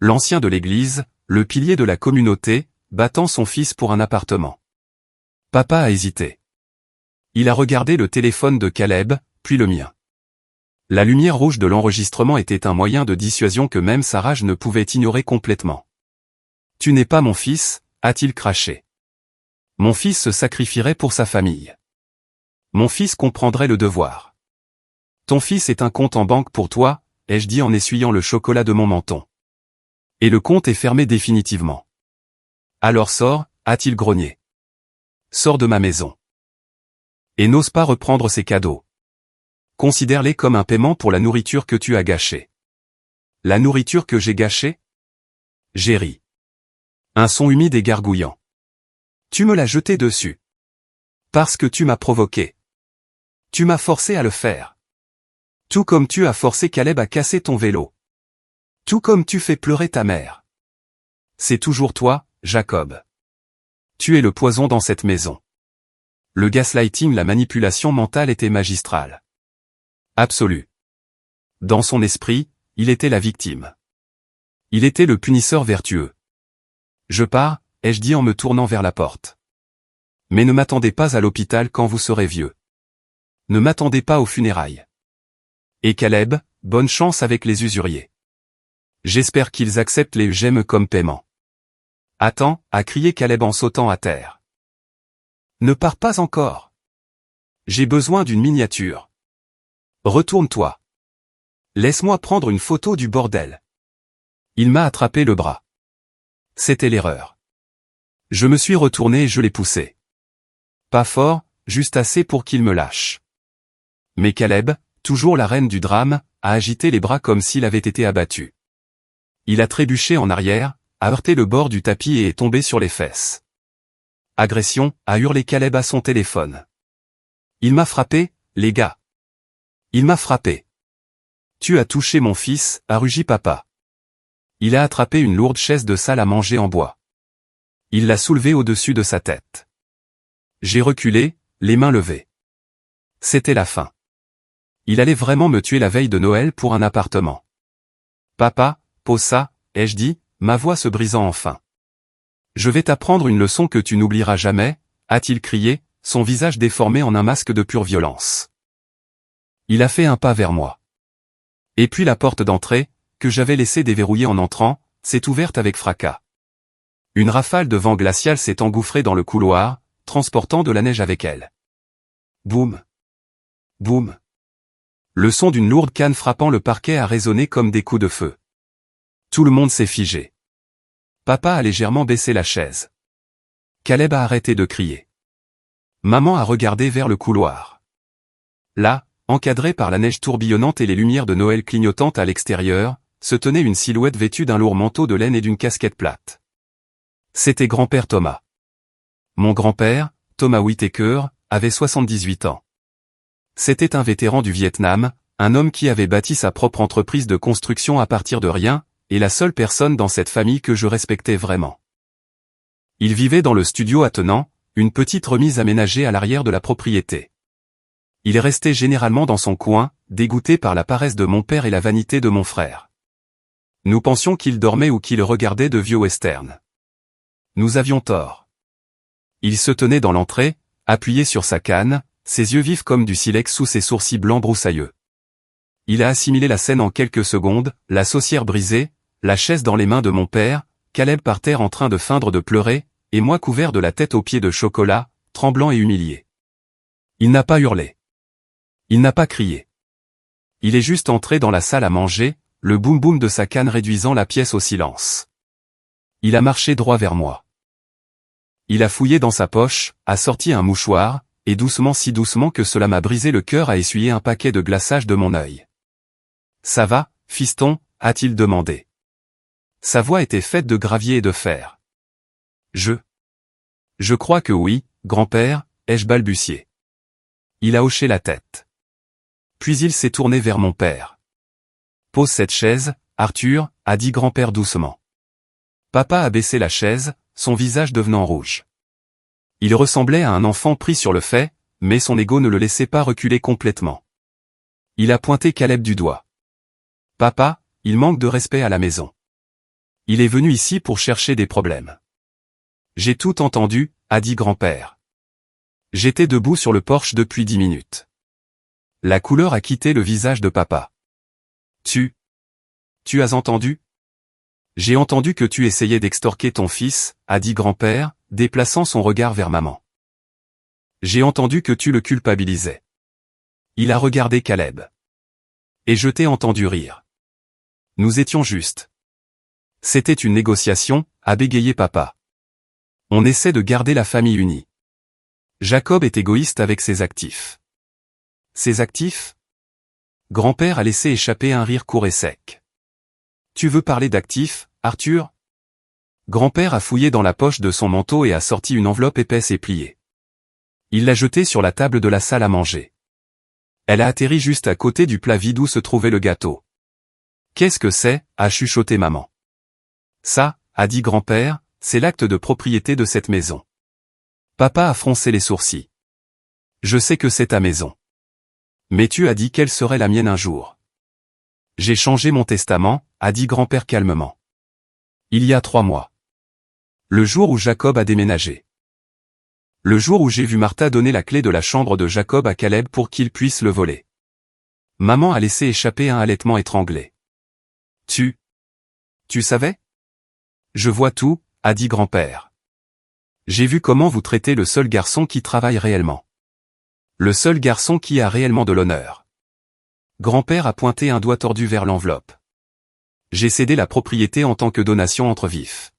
S1: L'ancien de l'église, le pilier de la communauté, battant son fils pour un appartement. Papa a hésité. Il a regardé le téléphone de Caleb, puis le mien. La lumière rouge de l'enregistrement était un moyen de dissuasion que même sa rage ne pouvait ignorer complètement. « Tu n'es pas mon fils », a-t-il craché. « Mon fils se sacrifierait pour sa famille. Mon fils comprendrait le devoir. Ton fils est un compte en banque pour toi, ai-je dit en essuyant le chocolat de mon menton. Et le compte est fermé définitivement. Alors sors, a-t-il grogné. Sors de ma maison. Et n'ose pas reprendre ces cadeaux. Considère-les comme un paiement pour la nourriture que tu as gâchée. La nourriture que j'ai gâchée? J'ai ri. Un son humide et gargouillant. Tu me l'as jeté dessus. Parce que tu m'as provoqué. Tu m'as forcé à le faire. Tout comme tu as forcé Caleb à casser ton vélo. Tout comme tu fais pleurer ta mère. C'est toujours toi, Jacob. Tu es le poison dans cette maison. Le gaslighting, la manipulation mentale était magistrale. Absolue. Dans son esprit, il était la victime. Il était le punisseur vertueux. Je pars, ai-je dit en me tournant vers la porte. Mais ne m'attendez pas à l'hôpital quand vous serez vieux. Ne m'attendez pas aux funérailles. Et Caleb, bonne chance avec les usuriers. J'espère qu'ils acceptent les gemmes comme paiement. Attends, a crié Caleb en sautant à terre. Ne pars pas encore. J'ai besoin d'une miniature. Retourne-toi. Laisse-moi prendre une photo du bordel. Il m'a attrapé le bras. C'était l'erreur. Je me suis retourné et je l'ai poussé. Pas fort, juste assez pour qu'il me lâche. Mais Caleb, toujours la reine du drame, a agité les bras comme s'il avait été abattu. Il a trébuché en arrière, a heurté le bord du tapis et est tombé sur les fesses. Agression, a hurlé Caleb à son téléphone. Il m'a frappé, les gars. Il m'a frappé. Tu as touché mon fils, a rugi papa. Il a attrapé une lourde chaise de salle à manger en bois. Il l'a soulevée au-dessus de sa tête. J'ai reculé, les mains levées. C'était la fin. Il allait vraiment me tuer la veille de Noël pour un appartement. Papa, pose ça, ai-je dit, ma voix se brisant enfin. Je vais t'apprendre une leçon que tu n'oublieras jamais, a-t-il crié, son visage déformé en un masque de pure violence. Il a fait un pas vers moi. Et puis la porte d'entrée, que j'avais laissée déverrouillée en entrant, s'est ouverte avec fracas. Une rafale de vent glacial s'est engouffrée dans le couloir, transportant de la neige avec elle. Boum. Boum. Le son d'une lourde canne frappant le parquet a résonné comme des coups de feu. Tout le monde s'est figé. Papa a légèrement baissé la chaise. Caleb a arrêté de crier. Maman a regardé vers le couloir. Là, encadrée par la neige tourbillonnante et les lumières de Noël clignotantes à l'extérieur, se tenait une silhouette vêtue d'un lourd manteau de laine et d'une casquette plate. C'était grand-père Thomas. Mon grand-père, Thomas Whittaker, avait 78 ans. C'était un vétéran du Vietnam, un homme qui avait bâti sa propre entreprise de construction à partir de rien, et la seule personne dans cette famille que je respectais vraiment. Il vivait dans le studio attenant, une petite remise aménagée à l'arrière de la propriété. Il restait généralement dans son coin, dégoûté par la paresse de mon père et la vanité de mon frère. Nous pensions qu'il dormait ou qu'il regardait de vieux westerns. Nous avions tort. Il se tenait dans l'entrée, appuyé sur sa canne, ses yeux vifs comme du silex sous ses sourcils blancs broussailleux. Il a assimilé la scène en quelques secondes, la saucière brisée, la chaise dans les mains de mon père, Caleb par terre en train de feindre de pleurer, et moi couvert de la tête aux pieds de chocolat, tremblant et humilié. Il n'a pas hurlé. Il n'a pas crié. Il est juste entré dans la salle à manger, le boum-boum de sa canne réduisant la pièce au silence. Il a marché droit vers moi. Il a fouillé dans sa poche, a sorti un mouchoir, et doucement si doucement que cela m'a brisé le cœur a essuyé un paquet de glaçage de mon œil. Ça va, fiston, a-t-il demandé. Sa voix était faite de gravier et de fer. Je crois que oui, grand-père, ai-je balbutié. Il a hoché la tête. Puis il s'est tourné vers mon père. Pose cette chaise, Arthur, a dit grand-père doucement. Papa a baissé la chaise, son visage devenant rouge. Il ressemblait à un enfant pris sur le fait, mais son ego ne le laissait pas reculer complètement. Il a pointé Caleb du doigt. Papa, il manque de respect à la maison. Il est venu ici pour chercher des problèmes. J'ai tout entendu, a dit grand-père. J'étais debout sur le porche depuis 10 minutes. La couleur a quitté le visage de papa. Tu as entendu? J'ai entendu que tu essayais d'extorquer ton fils, a dit grand-père, déplaçant son regard vers maman. J'ai entendu que tu le culpabilisais. Il a regardé Caleb. Et je t'ai entendu rire. Nous étions justes. C'était une négociation, a bégayé papa. On essaie de garder la famille unie. Jacob est égoïste avec ses actifs. Ses actifs? Grand-père a laissé échapper un rire court et sec. Tu veux parler d'actifs, Arthur? Grand-père a fouillé dans la poche de son manteau et a sorti une enveloppe épaisse et pliée. Il l'a jetée sur la table de la salle à manger. Elle a atterri juste à côté du plat vide où se trouvait le gâteau. Qu'est-ce que c'est? A chuchoté maman. Ça, a dit grand-père, c'est l'acte de propriété de cette maison. Papa a froncé les sourcils. Je sais que c'est ta maison. Mais tu as dit qu'elle serait la mienne un jour. J'ai changé mon testament, a dit grand-père calmement. Il y a 3 mois. Le jour où Jacob a déménagé. Le jour où j'ai vu Martha donner la clé de la chambre de Jacob à Caleb pour qu'il puisse le voler. Maman a laissé échapper un halètement étranglé. Tu savais? Je vois tout, a dit grand-père. J'ai vu comment vous traitez le seul garçon qui travaille réellement. Le seul garçon qui a réellement de l'honneur. Grand-père a pointé un doigt tordu vers l'enveloppe. J'ai cédé la propriété en tant que donation entre vifs.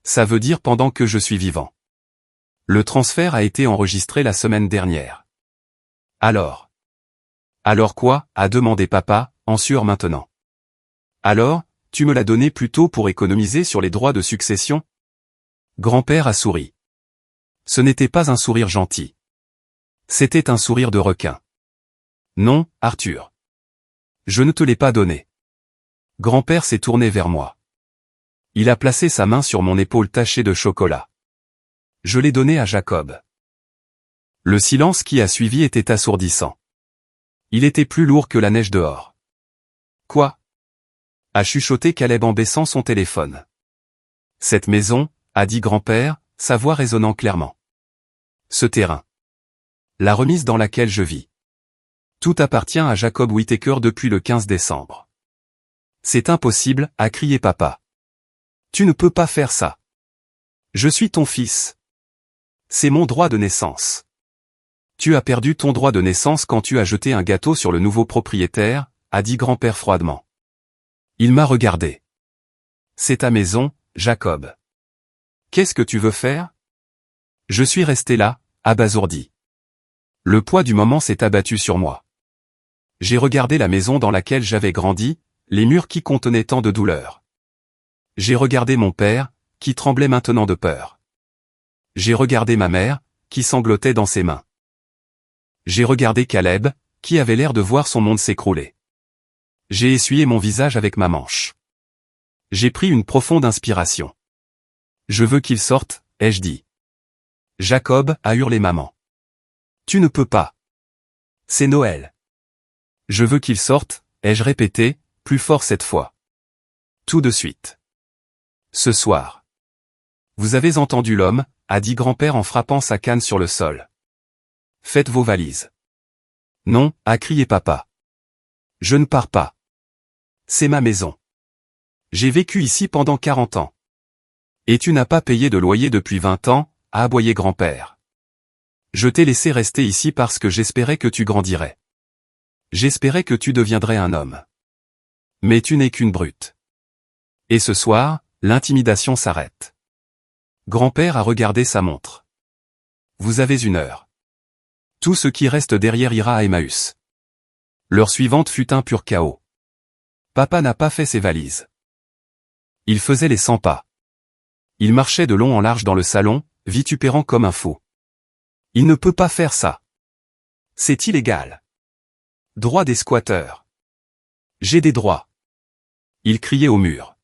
S1: Ça veut dire pendant que je suis vivant. Le transfert a été enregistré la semaine dernière. Alors quoi? A demandé papa, en sueur maintenant. Alors, tu me l'as donné plus tôt pour économiser sur les droits de succession? Grand-père a souri. Ce n'était pas un sourire gentil. C'était un sourire de requin. Non, Arthur. Je ne te l'ai pas donné. Grand-père s'est tourné vers moi. Il a placé sa main sur mon épaule tachée de chocolat. Je l'ai donné à Jacob. Le silence qui a suivi était assourdissant. Il était plus lourd que la neige dehors. Quoi? A chuchoté Caleb en baissant son téléphone. Cette maison, a dit grand-père, sa voix résonnant clairement. Ce terrain. La remise dans laquelle je vis. Tout appartient à Jacob Whittaker depuis le 15 décembre. C'est impossible, a crié papa. Tu ne peux pas faire ça. Je suis ton fils. C'est mon droit de naissance. Tu as perdu ton droit de naissance quand tu as jeté un gâteau sur le nouveau propriétaire, a dit grand-père froidement. Il m'a regardé. C'est ta maison, Jacob. Qu'est-ce que tu veux faire? Je suis resté là, abasourdi. Le poids du moment s'est abattu sur moi. J'ai regardé la maison dans laquelle j'avais grandi, les murs qui contenaient tant de douleur. J'ai regardé mon père, qui tremblait maintenant de peur. J'ai regardé ma mère, qui sanglotait dans ses mains. J'ai regardé Caleb, qui avait l'air de voir son monde s'écrouler. J'ai essuyé mon visage avec ma manche. J'ai pris une profonde inspiration. Je veux qu'il sorte, ai-je dit. Jacob, a hurlé maman. Tu ne peux pas. C'est Noël. Je veux qu'il sorte, ai-je répété, plus fort cette fois. Tout de suite. Ce soir. Vous avez entendu l'homme, a dit grand-père en frappant sa canne sur le sol. Faites vos valises. Non, a crié papa. Je ne pars pas. C'est ma maison. J'ai vécu ici pendant 40 ans. Et tu n'as pas payé de loyer depuis 20 ans, a aboyé grand-père. Je t'ai laissé rester ici parce que j'espérais que tu grandirais. J'espérais que tu deviendrais un homme. Mais tu n'es qu'une brute. Et ce soir, l'intimidation s'arrête. Grand-père a regardé sa montre. Vous avez 1 heure. Tout ce qui reste derrière ira à Emmaüs. L'heure suivante fut un pur chaos. Papa n'a pas fait ses valises. Il faisait les 100 pas. Il marchait de long en large dans le salon, vitupérant comme un fou. Il ne peut pas faire ça. C'est illégal. Droit des squatteurs. J'ai des droits. Il criait au mur.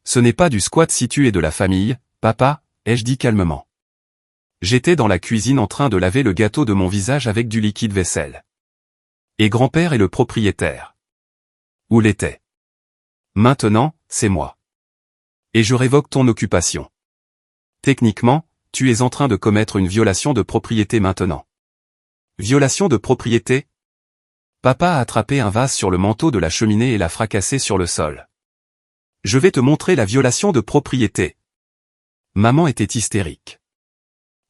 S1: Ce n'est pas du squat si tu es de la famille, papa, ai-je dit calmement. J'étais dans la cuisine en train de laver le gâteau de mon visage avec du liquide vaisselle. Et grand-père est le propriétaire. Où l'était? Maintenant, c'est moi. Et je révoque ton occupation. Techniquement, tu es en train de commettre une violation de propriété maintenant. Violation de propriété? Papa a attrapé un vase sur le manteau de la cheminée et l'a fracassé sur le sol. Je vais te montrer la violation de propriété. Maman était hystérique.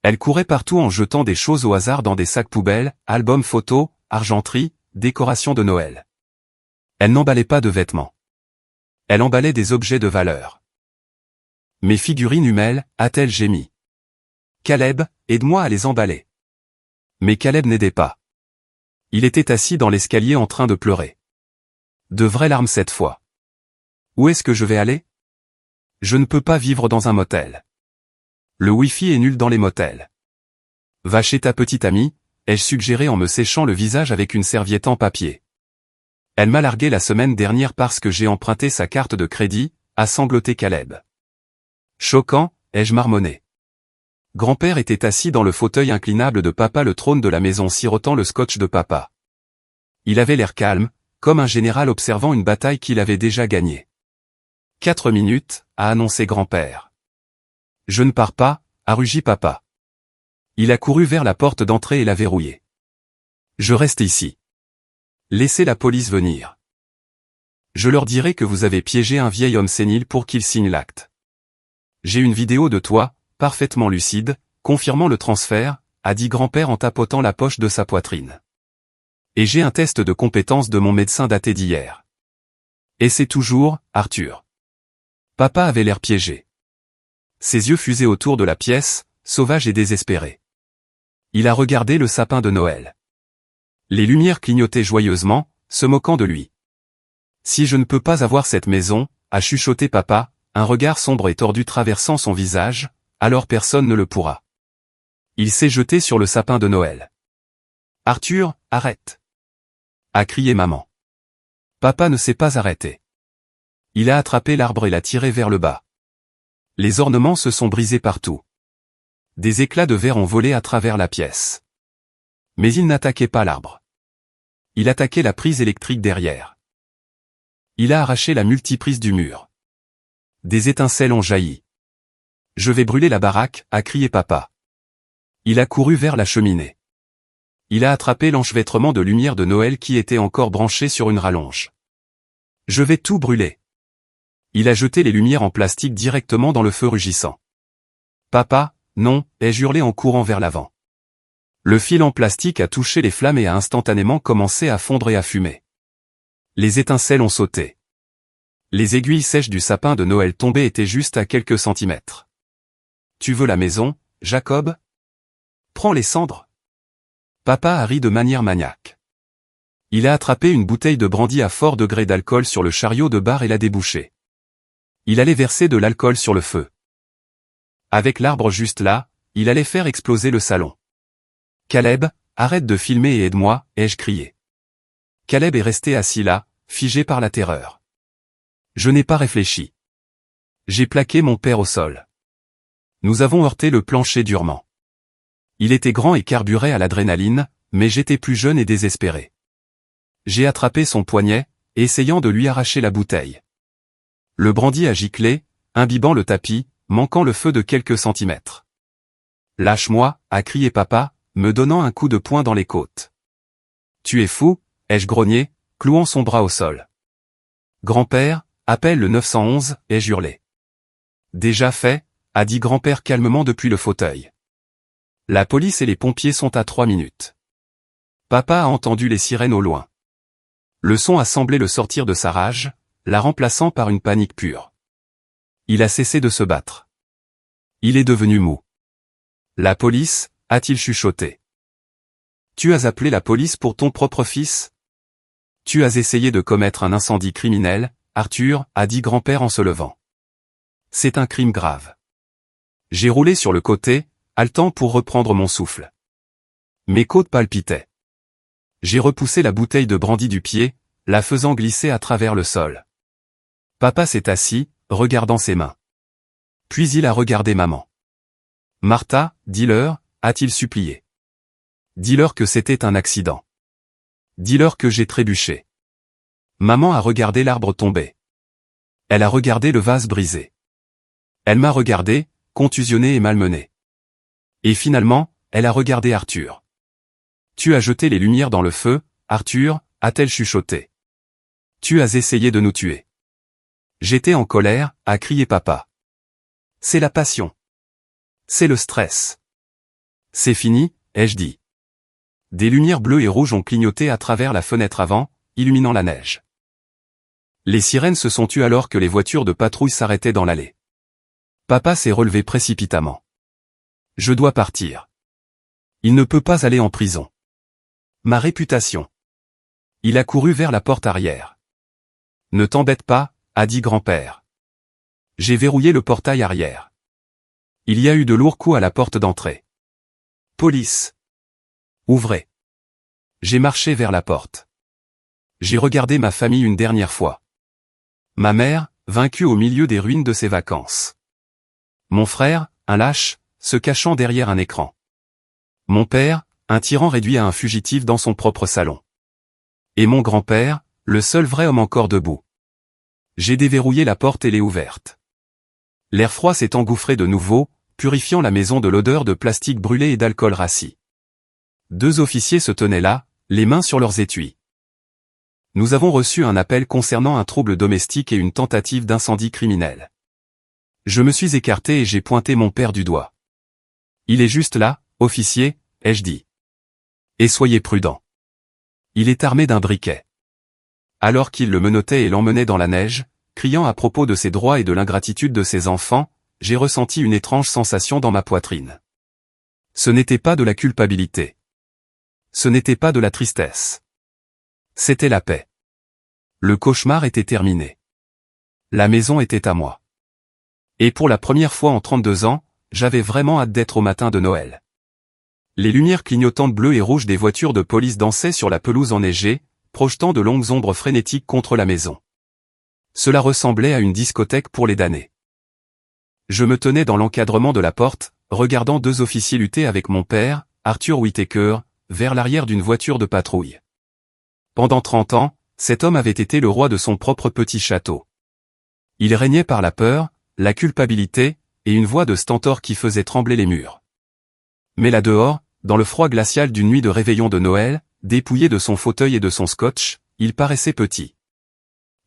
S1: Elle courait partout en jetant des choses au hasard dans des sacs poubelles, albums photos, argenterie, décorations de Noël. Elle n'emballait pas de vêtements. Elle emballait des objets de valeur. Mes figurines Hummel, a-t-elle gémi. Caleb, aide-moi à les emballer. Mais Caleb n'aidait pas. Il était assis dans l'escalier en train de pleurer. De vraies larmes cette fois. Où est-ce que je vais aller? Je ne peux pas vivre dans un motel. Le Wi-Fi est nul dans les motels. Va chez ta petite amie, ai-je suggéré en me séchant le visage avec une serviette en papier. Elle m'a largué la semaine dernière parce que j'ai emprunté sa carte de crédit, a sangloté Caleb. Choquant, ai-je marmonné. Grand-père était assis dans le fauteuil inclinable de papa, le trône de la maison, sirotant le scotch de papa. Il avait l'air calme, comme un général observant une bataille qu'il avait déjà gagnée. 4 minutes, a annoncé grand-père. Je ne pars pas, a rugi papa. Il a couru vers la porte d'entrée et l'a verrouillée. Je reste ici. Laissez la police venir. Je leur dirai que vous avez piégé un vieil homme sénile pour qu'il signe l'acte. J'ai une vidéo de toi, parfaitement lucide, confirmant le transfert, a dit grand-père en tapotant la poche de sa poitrine. Et j'ai un test de compétence de mon médecin daté d'hier. Et c'est toujours, Arthur. Papa avait l'air piégé. Ses yeux fusaient autour de la pièce, sauvages et désespérés. Il a regardé le sapin de Noël. Les lumières clignotaient joyeusement, se moquant de lui. Si je ne peux pas avoir cette maison, a chuchoté papa, un regard sombre et tordu traversant son visage, alors personne ne le pourra. Il s'est jeté sur le sapin de Noël. Arthur, arrête! A crié maman. Papa ne s'est pas arrêté. Il a attrapé l'arbre et l'a tiré vers le bas. Les ornements se sont brisés partout. Des éclats de verre ont volé à travers la pièce. Mais il n'attaquait pas l'arbre. Il attaquait la prise électrique derrière. Il a arraché la multiprise du mur. Des étincelles ont jailli. Je vais brûler la baraque, a crié papa. Il a couru vers la cheminée. Il a attrapé l'enchevêtrement de lumière de Noël qui était encore branché sur une rallonge. Je vais tout brûler. Il a jeté les lumières en plastique directement dans le feu rugissant. Papa, non, ai-je hurlé en courant vers l'avant. Le fil en plastique a touché les flammes et a instantanément commencé à fondre et à fumer. Les étincelles ont sauté. Les aiguilles sèches du sapin de Noël tombé étaient juste à quelques centimètres. Tu veux la maison, Jacob? Prends les cendres. Papa a ri de manière maniaque. Il a attrapé une bouteille de brandy à fort degré d'alcool sur le chariot de bar et l'a débouchée. Il allait verser de l'alcool sur le feu. Avec l'arbre juste là, il allait faire exploser le salon. Caleb, arrête de filmer et aide-moi, ai-je crié. Caleb est resté assis là, figé par la terreur. Je n'ai pas réfléchi. J'ai plaqué mon père au sol. Nous avons heurté le plancher durement. Il était grand et carburait à l'adrénaline, mais j'étais plus jeune et désespéré. J'ai attrapé son poignet, essayant de lui arracher la bouteille. Le brandy a giclé, imbibant le tapis, manquant le feu de quelques centimètres. Lâche-moi, a crié papa, me donnant un coup de poing dans les côtes. Tu es fou, ai-je grogné, clouant son bras au sol. Grand-père, appelle le 911, ai-je hurlé. Déjà fait, a dit grand-père calmement depuis le fauteuil. La police et les pompiers sont à 3 minutes. Papa a entendu les sirènes au loin. Le son a semblé le sortir de sa rage, la remplaçant par une panique pure. Il a cessé de se battre. Il est devenu mou. La police, a-t-il chuchoté. Tu as appelé la police pour ton propre fils? Tu as essayé de commettre un incendie criminel, Arthur, a dit grand-père en se levant. C'est un crime grave. J'ai roulé sur le côté, haletant pour reprendre mon souffle. Mes côtes palpitaient. J'ai repoussé la bouteille de brandy du pied, la faisant glisser à travers le sol. Papa s'est assis, regardant ses mains. Puis il a regardé maman. Martha, dis-leur, a-t-il supplié. Dis-leur que c'était un accident. Dis-leur que j'ai trébuché. Maman a regardé l'arbre tomber. Elle a regardé le vase brisé. Elle m'a regardé, contusionné et malmené. Et finalement, elle a regardé Arthur. Tu as jeté les lumières dans le feu, Arthur, a-t-elle chuchoté. Tu as essayé de nous tuer. J'étais en colère, a crié papa. C'est la passion. C'est le stress. C'est fini, ai-je dit. Des lumières bleues et rouges ont clignoté à travers la fenêtre avant, illuminant la neige. Les sirènes se sont tues alors que les voitures de patrouille s'arrêtaient dans l'allée. Papa s'est relevé précipitamment. Je dois partir. Il ne peut pas aller en prison. Ma réputation. Il a couru vers la porte arrière. Ne t'embête pas, a dit grand-père. J'ai verrouillé le portail arrière. Il y a eu de lourds coups à la porte d'entrée. Police. Ouvrez. J'ai marché vers la porte. J'ai regardé ma famille une dernière fois. Ma mère, vaincue au milieu des ruines de ses vacances. Mon frère, un lâche, se cachant derrière un écran. Mon père, un tyran réduit à un fugitif dans son propre salon. Et mon grand-père, le seul vrai homme encore debout. J'ai déverrouillé la porte et l'ai ouverte. L'air froid s'est engouffré de nouveau, purifiant la maison de l'odeur de plastique brûlé et d'alcool rassis. 2 officiers se tenaient là, les mains sur leurs étuis. Nous avons reçu un appel concernant un trouble domestique et une tentative d'incendie criminel. Je me suis écarté et j'ai pointé mon père du doigt. Il est juste là, officier, ai-je dit. Et soyez prudent. Il est armé d'un briquet. Alors qu'il le menottait et l'emmenait dans la neige, criant à propos de ses droits et de l'ingratitude de ses enfants, j'ai ressenti une étrange sensation dans ma poitrine. Ce n'était pas de la culpabilité. Ce n'était pas de la tristesse. C'était la paix. Le cauchemar était terminé. La maison était à moi. Et pour la première fois en 32 ans, j'avais vraiment hâte d'être au matin de Noël. Les lumières clignotantes bleues et rouges des voitures de police dansaient sur la pelouse enneigée, projetant de longues ombres frénétiques contre la maison. Cela ressemblait à une discothèque pour les damnés. Je me tenais dans l'encadrement de la porte, regardant 2 officiers lutter avec mon père, Arthur Whittaker, vers l'arrière d'une voiture de patrouille. Pendant 30 ans, cet homme avait été le roi de son propre petit château. Il régnait par la peur, la culpabilité, et une voix de stentor qui faisait trembler les murs. Mais là dehors, dans le froid glacial d'une nuit de réveillon de Noël, dépouillé de son fauteuil et de son scotch, il paraissait petit.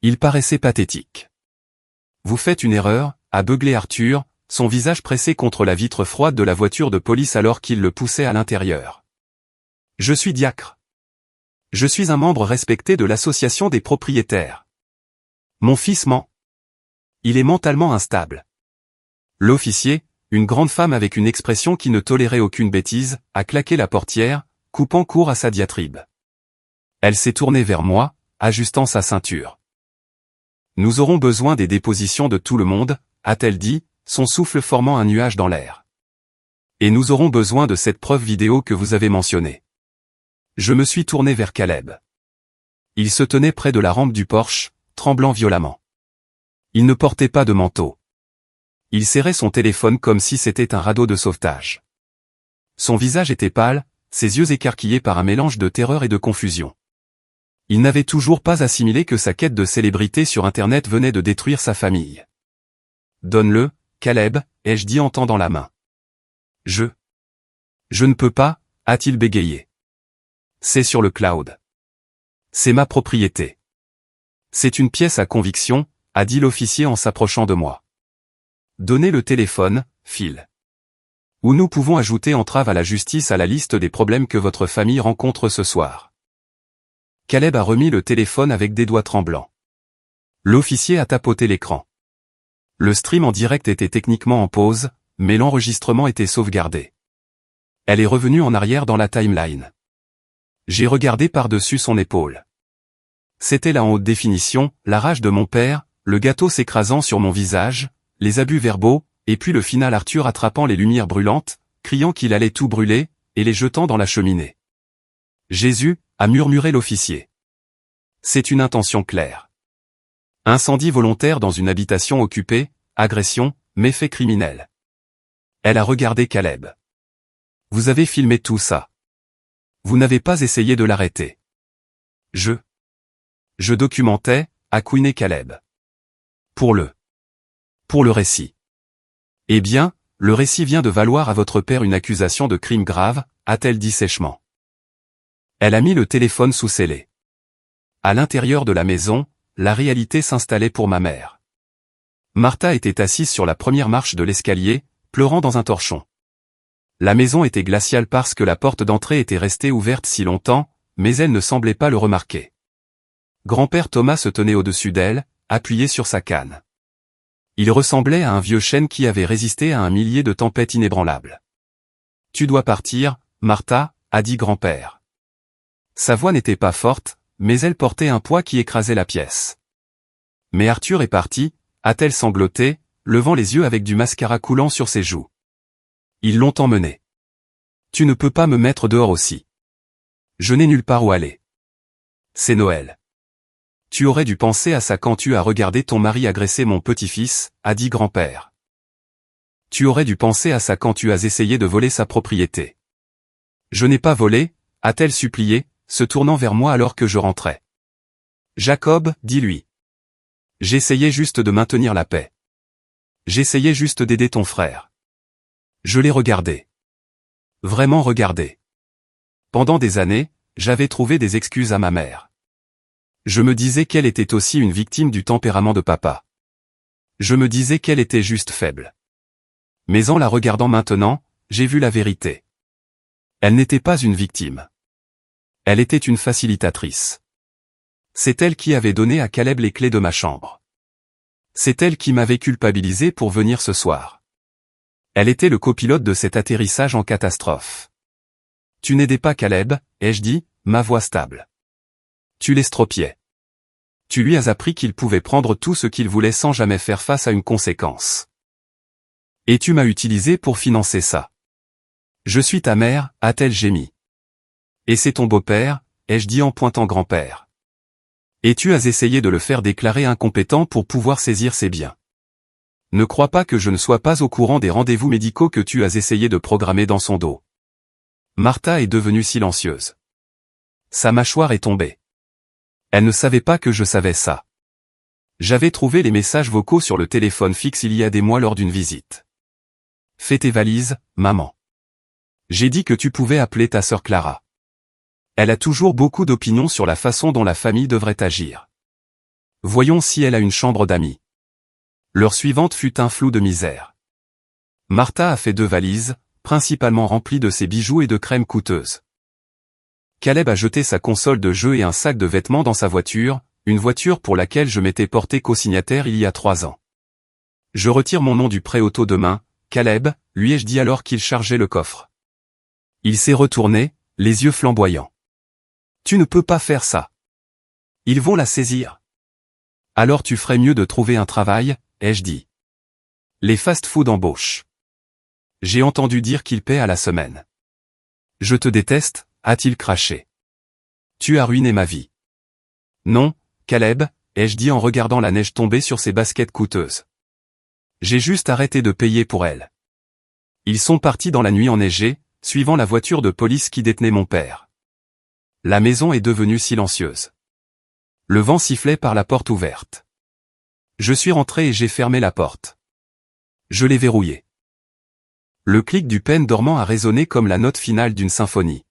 S1: Il paraissait pathétique. Vous faites une erreur, a beuglé Arthur, son visage pressé contre la vitre froide de la voiture de police alors qu'il le poussait à l'intérieur. Je suis diacre. Je suis un membre respecté de l'association des propriétaires. Mon fils ment. Il est mentalement instable. L'officier, une grande femme avec une expression qui ne tolérait aucune bêtise, a claqué la portière, coupant court à sa diatribe. Elle s'est tournée vers moi, ajustant sa ceinture. Nous aurons besoin des dépositions de tout le monde, a-t-elle dit, son souffle formant un nuage dans l'air. Et nous aurons besoin de cette preuve vidéo que vous avez mentionnée. Je me suis tourné vers Caleb. Il se tenait près de la rampe du Porsche, tremblant violemment. Il ne portait pas de manteau. Il serrait son téléphone comme si c'était un radeau de sauvetage. Son visage était pâle, ses yeux écarquillés par un mélange de terreur et de confusion. Il n'avait toujours pas assimilé que sa quête de célébrité sur Internet venait de détruire sa famille. Donne-le, Caleb, ai-je dit en tendant la main. Je ne peux pas, a-t-il bégayé. C'est sur le cloud. C'est ma propriété. C'est une pièce à conviction, a dit l'officier en s'approchant de moi. Donnez le téléphone, Phil. Ou nous pouvons ajouter entrave à la justice à la liste des problèmes que votre famille rencontre ce soir. Caleb a remis le téléphone avec des doigts tremblants. L'officier a tapoté l'écran. Le stream en direct était techniquement en pause, mais l'enregistrement était sauvegardé. Elle est revenue en arrière dans la timeline. J'ai regardé par-dessus son épaule. C'était là en haute définition, la rage de mon père, le gâteau s'écrasant sur mon visage, les abus verbaux, et puis le final Arthur attrapant les lumières brûlantes, criant qu'il allait tout brûler, et les jetant dans la cheminée. Jésus, a murmuré l'officier. C'est une intention claire. Incendie volontaire dans une habitation occupée, agression, méfait criminel. Elle a regardé Caleb. Vous avez filmé tout ça. Vous n'avez pas essayé de l'arrêter. Je documentais, a couiné Caleb. Pour le récit. Eh bien, le récit vient de valoir à votre père une accusation de crime grave, a-t-elle dit sèchement. Elle a mis le téléphone sous scellé. À l'intérieur de la maison, la réalité s'installait pour ma mère. Martha était assise sur la première marche de l'escalier, pleurant dans un torchon. La maison était glaciale parce que la porte d'entrée était restée ouverte si longtemps, mais elle ne semblait pas le remarquer. Grand-père Thomas se tenait au-dessus d'elle, appuyé sur sa canne. Il ressemblait à un vieux chêne qui avait résisté à un millier de tempêtes inébranlables. « Tu dois partir, Martha » a dit grand-père. Sa voix n'était pas forte, mais elle portait un poids qui écrasait la pièce. « Mais Arthur est parti » a-t-elle sangloté, levant les yeux avec du mascara coulant sur ses joues. Ils l'ont emmené. Tu ne peux pas me mettre dehors aussi. Je n'ai nulle part où aller. C'est Noël. Tu aurais dû penser à ça quand tu as regardé ton mari agresser mon petit-fils, a dit grand-père. Tu aurais dû penser à ça quand tu as essayé de voler sa propriété. Je n'ai pas volé, a-t-elle supplié, se tournant vers moi alors que je rentrais. Jacob, dis-lui. J'essayais juste de maintenir la paix. J'essayais juste d'aider ton frère. Je l'ai regardé. Vraiment regardé. Pendant des années, j'avais trouvé des excuses à ma mère. Je me disais qu'elle était aussi une victime du tempérament de papa. Je me disais qu'elle était juste faible. Mais en la regardant maintenant, j'ai vu la vérité. Elle n'était pas une victime. Elle était une facilitatrice. C'est elle qui avait donné à Caleb les clés de ma chambre. C'est elle qui m'avait culpabilisé pour venir ce soir. Elle était le copilote de cet atterrissage en catastrophe. Tu n'aidais pas Caleb, ai-je dit, ma voix stable. Tu l'estropiais. Tu lui as appris qu'il pouvait prendre tout ce qu'il voulait sans jamais faire face à une conséquence. Et tu m'as utilisé pour financer ça. Je suis ta mère, a-t-elle gémi. Et c'est ton beau-père, ai-je dit en pointant grand-père. Et tu as essayé de le faire déclarer incompétent pour pouvoir saisir ses biens. Ne crois pas que je ne sois pas au courant des rendez-vous médicaux que tu as essayé de programmer dans son dos. Martha est devenue silencieuse. Sa mâchoire est tombée. Elle ne savait pas que je savais ça. J'avais trouvé les messages vocaux sur le téléphone fixe il y a des mois lors d'une visite. Fais tes valises, maman. J'ai dit que tu pouvais appeler ta sœur Clara. Elle a toujours beaucoup d'opinions sur la façon dont la famille devrait agir. Voyons si elle a une chambre d'amis. L'heure suivante fut un flou de misère. Martha a fait 2 valises, principalement remplies de ses bijoux et de crèmes coûteuses. Caleb a jeté sa console de jeu et un sac de vêtements dans sa voiture, une voiture pour laquelle je m'étais porté co-signataire il y a 3 ans. Je retire mon nom du prêt auto demain, Caleb, lui ai-je dit alors qu'il chargeait le coffre. Il s'est retourné, les yeux flamboyants. Tu ne peux pas faire ça. Ils vont la saisir. Alors tu ferais mieux de trouver un travail, ai-je dit. Les fast-food embauchent. J'ai entendu dire qu'ils paient à la semaine. Je te déteste, a-t-il craché. Tu as ruiné ma vie. Non, Caleb, ai-je dit en regardant la neige tomber sur ses baskets coûteuses. J'ai juste arrêté de payer pour elles. Ils sont partis dans la nuit enneigée, suivant la voiture de police qui détenait mon père. La maison est devenue silencieuse. Le vent sifflait par la porte ouverte. Je suis rentré et j'ai fermé la porte. Je l'ai verrouillée. Le clic du pêne dormant a résonné comme la note finale d'une symphonie.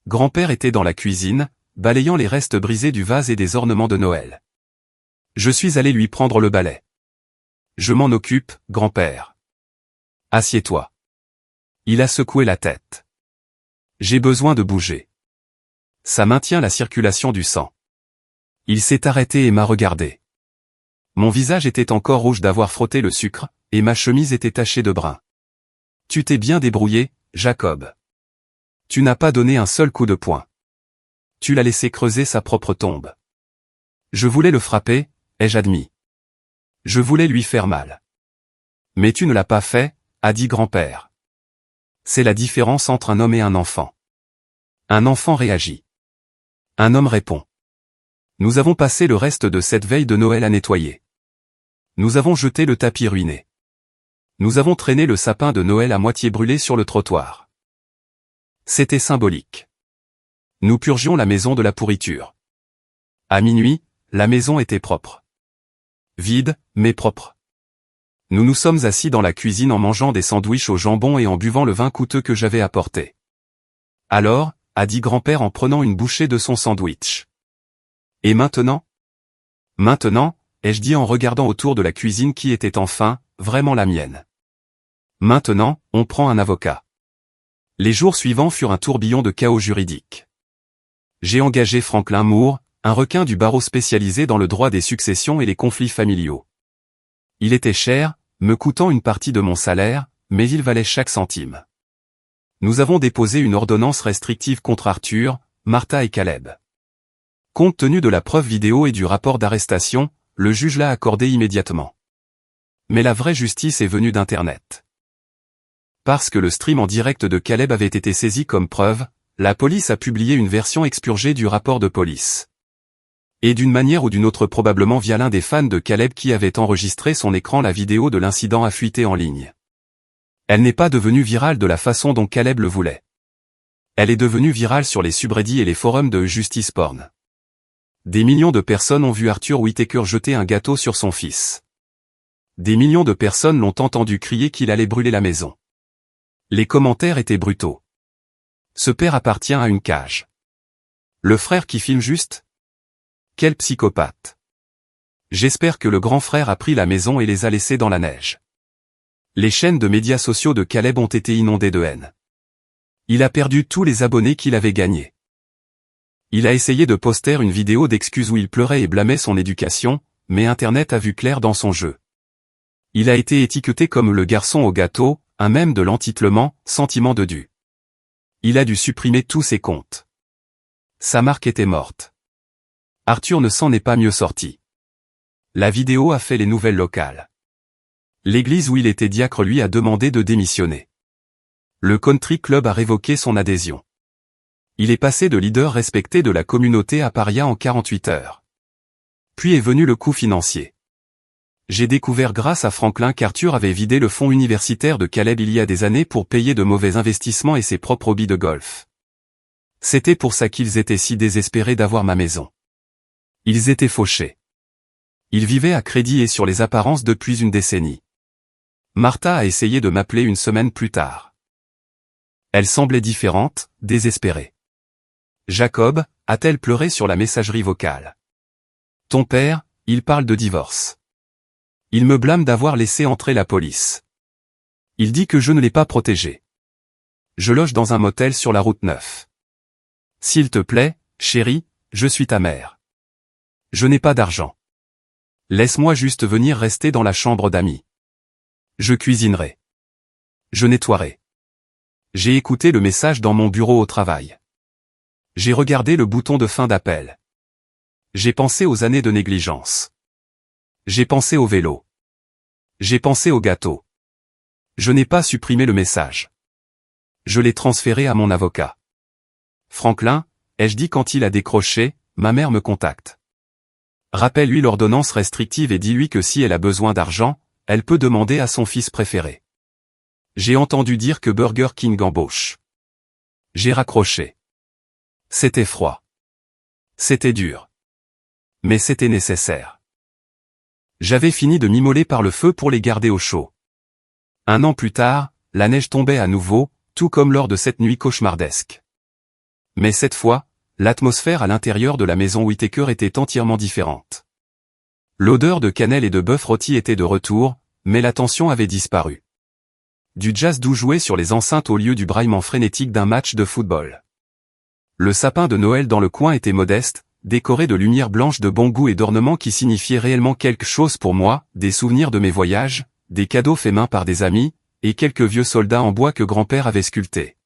S1: Grand-père était dans la cuisine, balayant les restes brisés du vase et des ornements de Noël. Je suis allé lui prendre le balai. Je m'en occupe, grand-père. Assieds-toi. Il a secoué la tête. J'ai besoin de bouger. Ça maintient la circulation du sang. Il s'est arrêté et m'a regardé. Mon visage était encore rouge d'avoir frotté le sucre, et ma chemise était tachée de brun. Tu t'es bien débrouillé, Jacob. Tu n'as pas donné un seul coup de poing. Tu l'as laissé creuser sa propre tombe. Je voulais le frapper, ai-je admis. Je voulais lui faire mal. Mais tu ne l'as pas fait, a dit grand-père. C'est la différence entre un homme et un enfant. Un enfant réagit. Un homme répond. Nous avons passé le reste de cette veille de Noël à nettoyer. Nous avons jeté le tapis ruiné. Nous avons traîné le sapin de Noël à moitié brûlé sur le trottoir. C'était symbolique. Nous purgions la maison de la pourriture. À minuit, la maison était propre. Vide, mais propre. Nous nous sommes assis dans la cuisine en mangeant des sandwichs au jambon et en buvant le vin coûteux que j'avais apporté. Alors, a dit grand-père en prenant une bouchée de son sandwich. Et maintenant? Maintenant, ai-je dit en regardant autour de la cuisine qui était enfin, vraiment la mienne. Maintenant, on prend un avocat. Les jours suivants furent un tourbillon de chaos juridique. J'ai engagé Franklin Moore, un requin du barreau spécialisé dans le droit des successions et les conflits familiaux. Il était cher, me coûtant une partie de mon salaire, mais il valait chaque centime. Nous avons déposé une ordonnance restrictive contre Arthur, Martha et Caleb. Compte tenu de la preuve vidéo et du rapport d'arrestation, le juge l'a accordé immédiatement. Mais la vraie justice est venue d'Internet. Parce que le stream en direct de Caleb avait été saisi comme preuve, la police a publié une version expurgée du rapport de police. Et d'une manière ou d'une autre probablement via l'un des fans de Caleb qui avait enregistré son écran, la vidéo de l'incident a fuité en ligne. Elle n'est pas devenue virale de la façon dont Caleb le voulait. Elle est devenue virale sur les subreddits et les forums de Justice Porn. Des millions de personnes ont vu Arthur Whitaker jeter un gâteau sur son fils. Des millions de personnes l'ont entendu crier qu'il allait brûler la maison. Les commentaires étaient brutaux. Ce père appartient à une cage. Le frère qui filme juste? Quel psychopathe. J'espère que le grand frère a pris la maison et les a laissés dans la neige. Les chaînes de médias sociaux de Caleb ont été inondées de haine. Il a perdu tous les abonnés qu'il avait gagnés. Il a essayé de poster une vidéo d'excuses où il pleurait et blâmait son éducation, mais Internet a vu clair dans son jeu. Il a été étiqueté comme le garçon au gâteau, un mème de l'entitlement, sentiment de dû. Il a dû supprimer tous ses comptes. Sa marque était morte. Arthur ne s'en est pas mieux sorti. La vidéo a fait les nouvelles locales. L'église où il était diacre lui a demandé de démissionner. Le country club a révoqué son adhésion. Il est passé de leader respecté de la communauté à paria en 48 heures. Puis est venu le coup financier. J'ai découvert grâce à Franklin qu'Arthur avait vidé le fonds universitaire de Caleb il y a des années pour payer de mauvais investissements et ses propres hobbies de golf. C'était pour ça qu'ils étaient si désespérés d'avoir ma maison. Ils étaient fauchés. Ils vivaient à crédit et sur les apparences depuis une décennie. Martha a essayé de m'appeler une semaine plus tard. Elle semblait différente, désespérée. Jacob, a-t-elle pleuré sur la messagerie vocale. Ton père, il parle de divorce. Il me blâme d'avoir laissé entrer la police. Il dit que je ne l'ai pas protégé. Je loge dans un motel sur la route 9. S'il te plaît, chérie, je suis ta mère. Je n'ai pas d'argent. Laisse-moi juste venir rester dans la chambre d'amis. Je cuisinerai. Je nettoierai. J'ai écouté le message dans mon bureau au travail. J'ai regardé le bouton de fin d'appel. J'ai pensé aux années de négligence. J'ai pensé au vélo. J'ai pensé au gâteau. Je n'ai pas supprimé le message. Je l'ai transféré à mon avocat. Franklin, ai-je dit quand il a décroché, ma mère me contacte. Rappelle-lui l'ordonnance restrictive et dis-lui que si elle a besoin d'argent, elle peut demander à son fils préféré. J'ai entendu dire que Burger King embauche. J'ai raccroché. C'était froid. C'était dur. Mais c'était nécessaire. J'avais fini de m'immoler par le feu pour les garder au chaud. 1 an plus tard, la neige tombait à nouveau, tout comme lors de cette nuit cauchemardesque. Mais cette fois, l'atmosphère à l'intérieur de la maison Whitaker était entièrement différente. L'odeur de cannelle et de bœuf rôti était de retour, mais la tension avait disparu. Du jazz doux jouait sur les enceintes au lieu du braillement frénétique d'un match de football. Le sapin de Noël dans le coin était modeste, décoré de lumière blanche de bon goût et d'ornements qui signifiaient réellement quelque chose pour moi, des souvenirs de mes voyages, des cadeaux faits main par des amis, et quelques vieux soldats en bois que grand-père avait sculptés.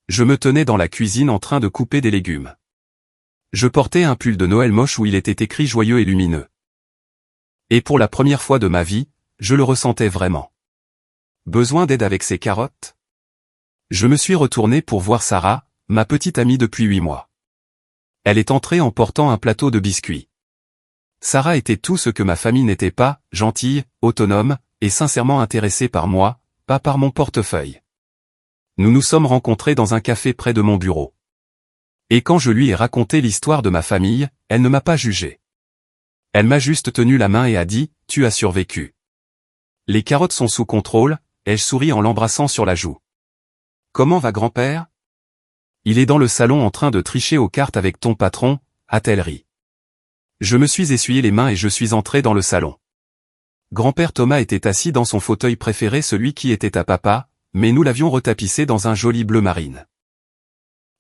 S1: Je me tenais dans la cuisine en train de couper des légumes. Je portais un pull de Noël moche où il était écrit joyeux et lumineux. Et pour la première fois de ma vie, je le ressentais vraiment. Besoin d'aide avec ces carottes? Je me suis retourné pour voir Sarah, ma petite amie depuis 8 mois. Elle est entrée en portant un plateau de biscuits. Sarah était tout ce que ma famille n'était pas, gentille, autonome, et sincèrement intéressée par moi, pas par mon portefeuille. Nous nous sommes rencontrés dans un café près de mon bureau. Et quand je lui ai raconté l'histoire de ma famille, elle ne m'a pas jugé. Elle m'a juste tenu la main et a dit, « Tu as survécu. Les carottes sont sous contrôle », ai-je souri en l'embrassant sur la joue. « Comment va grand-père ? » « Il est dans le salon en train de tricher aux cartes avec ton patron », a-t-elle ri. Je me suis essuyé les mains et je suis entré dans le salon. Grand-père Thomas était assis dans son fauteuil préféré, celui qui était à papa, mais nous l'avions retapissé dans un joli bleu marine.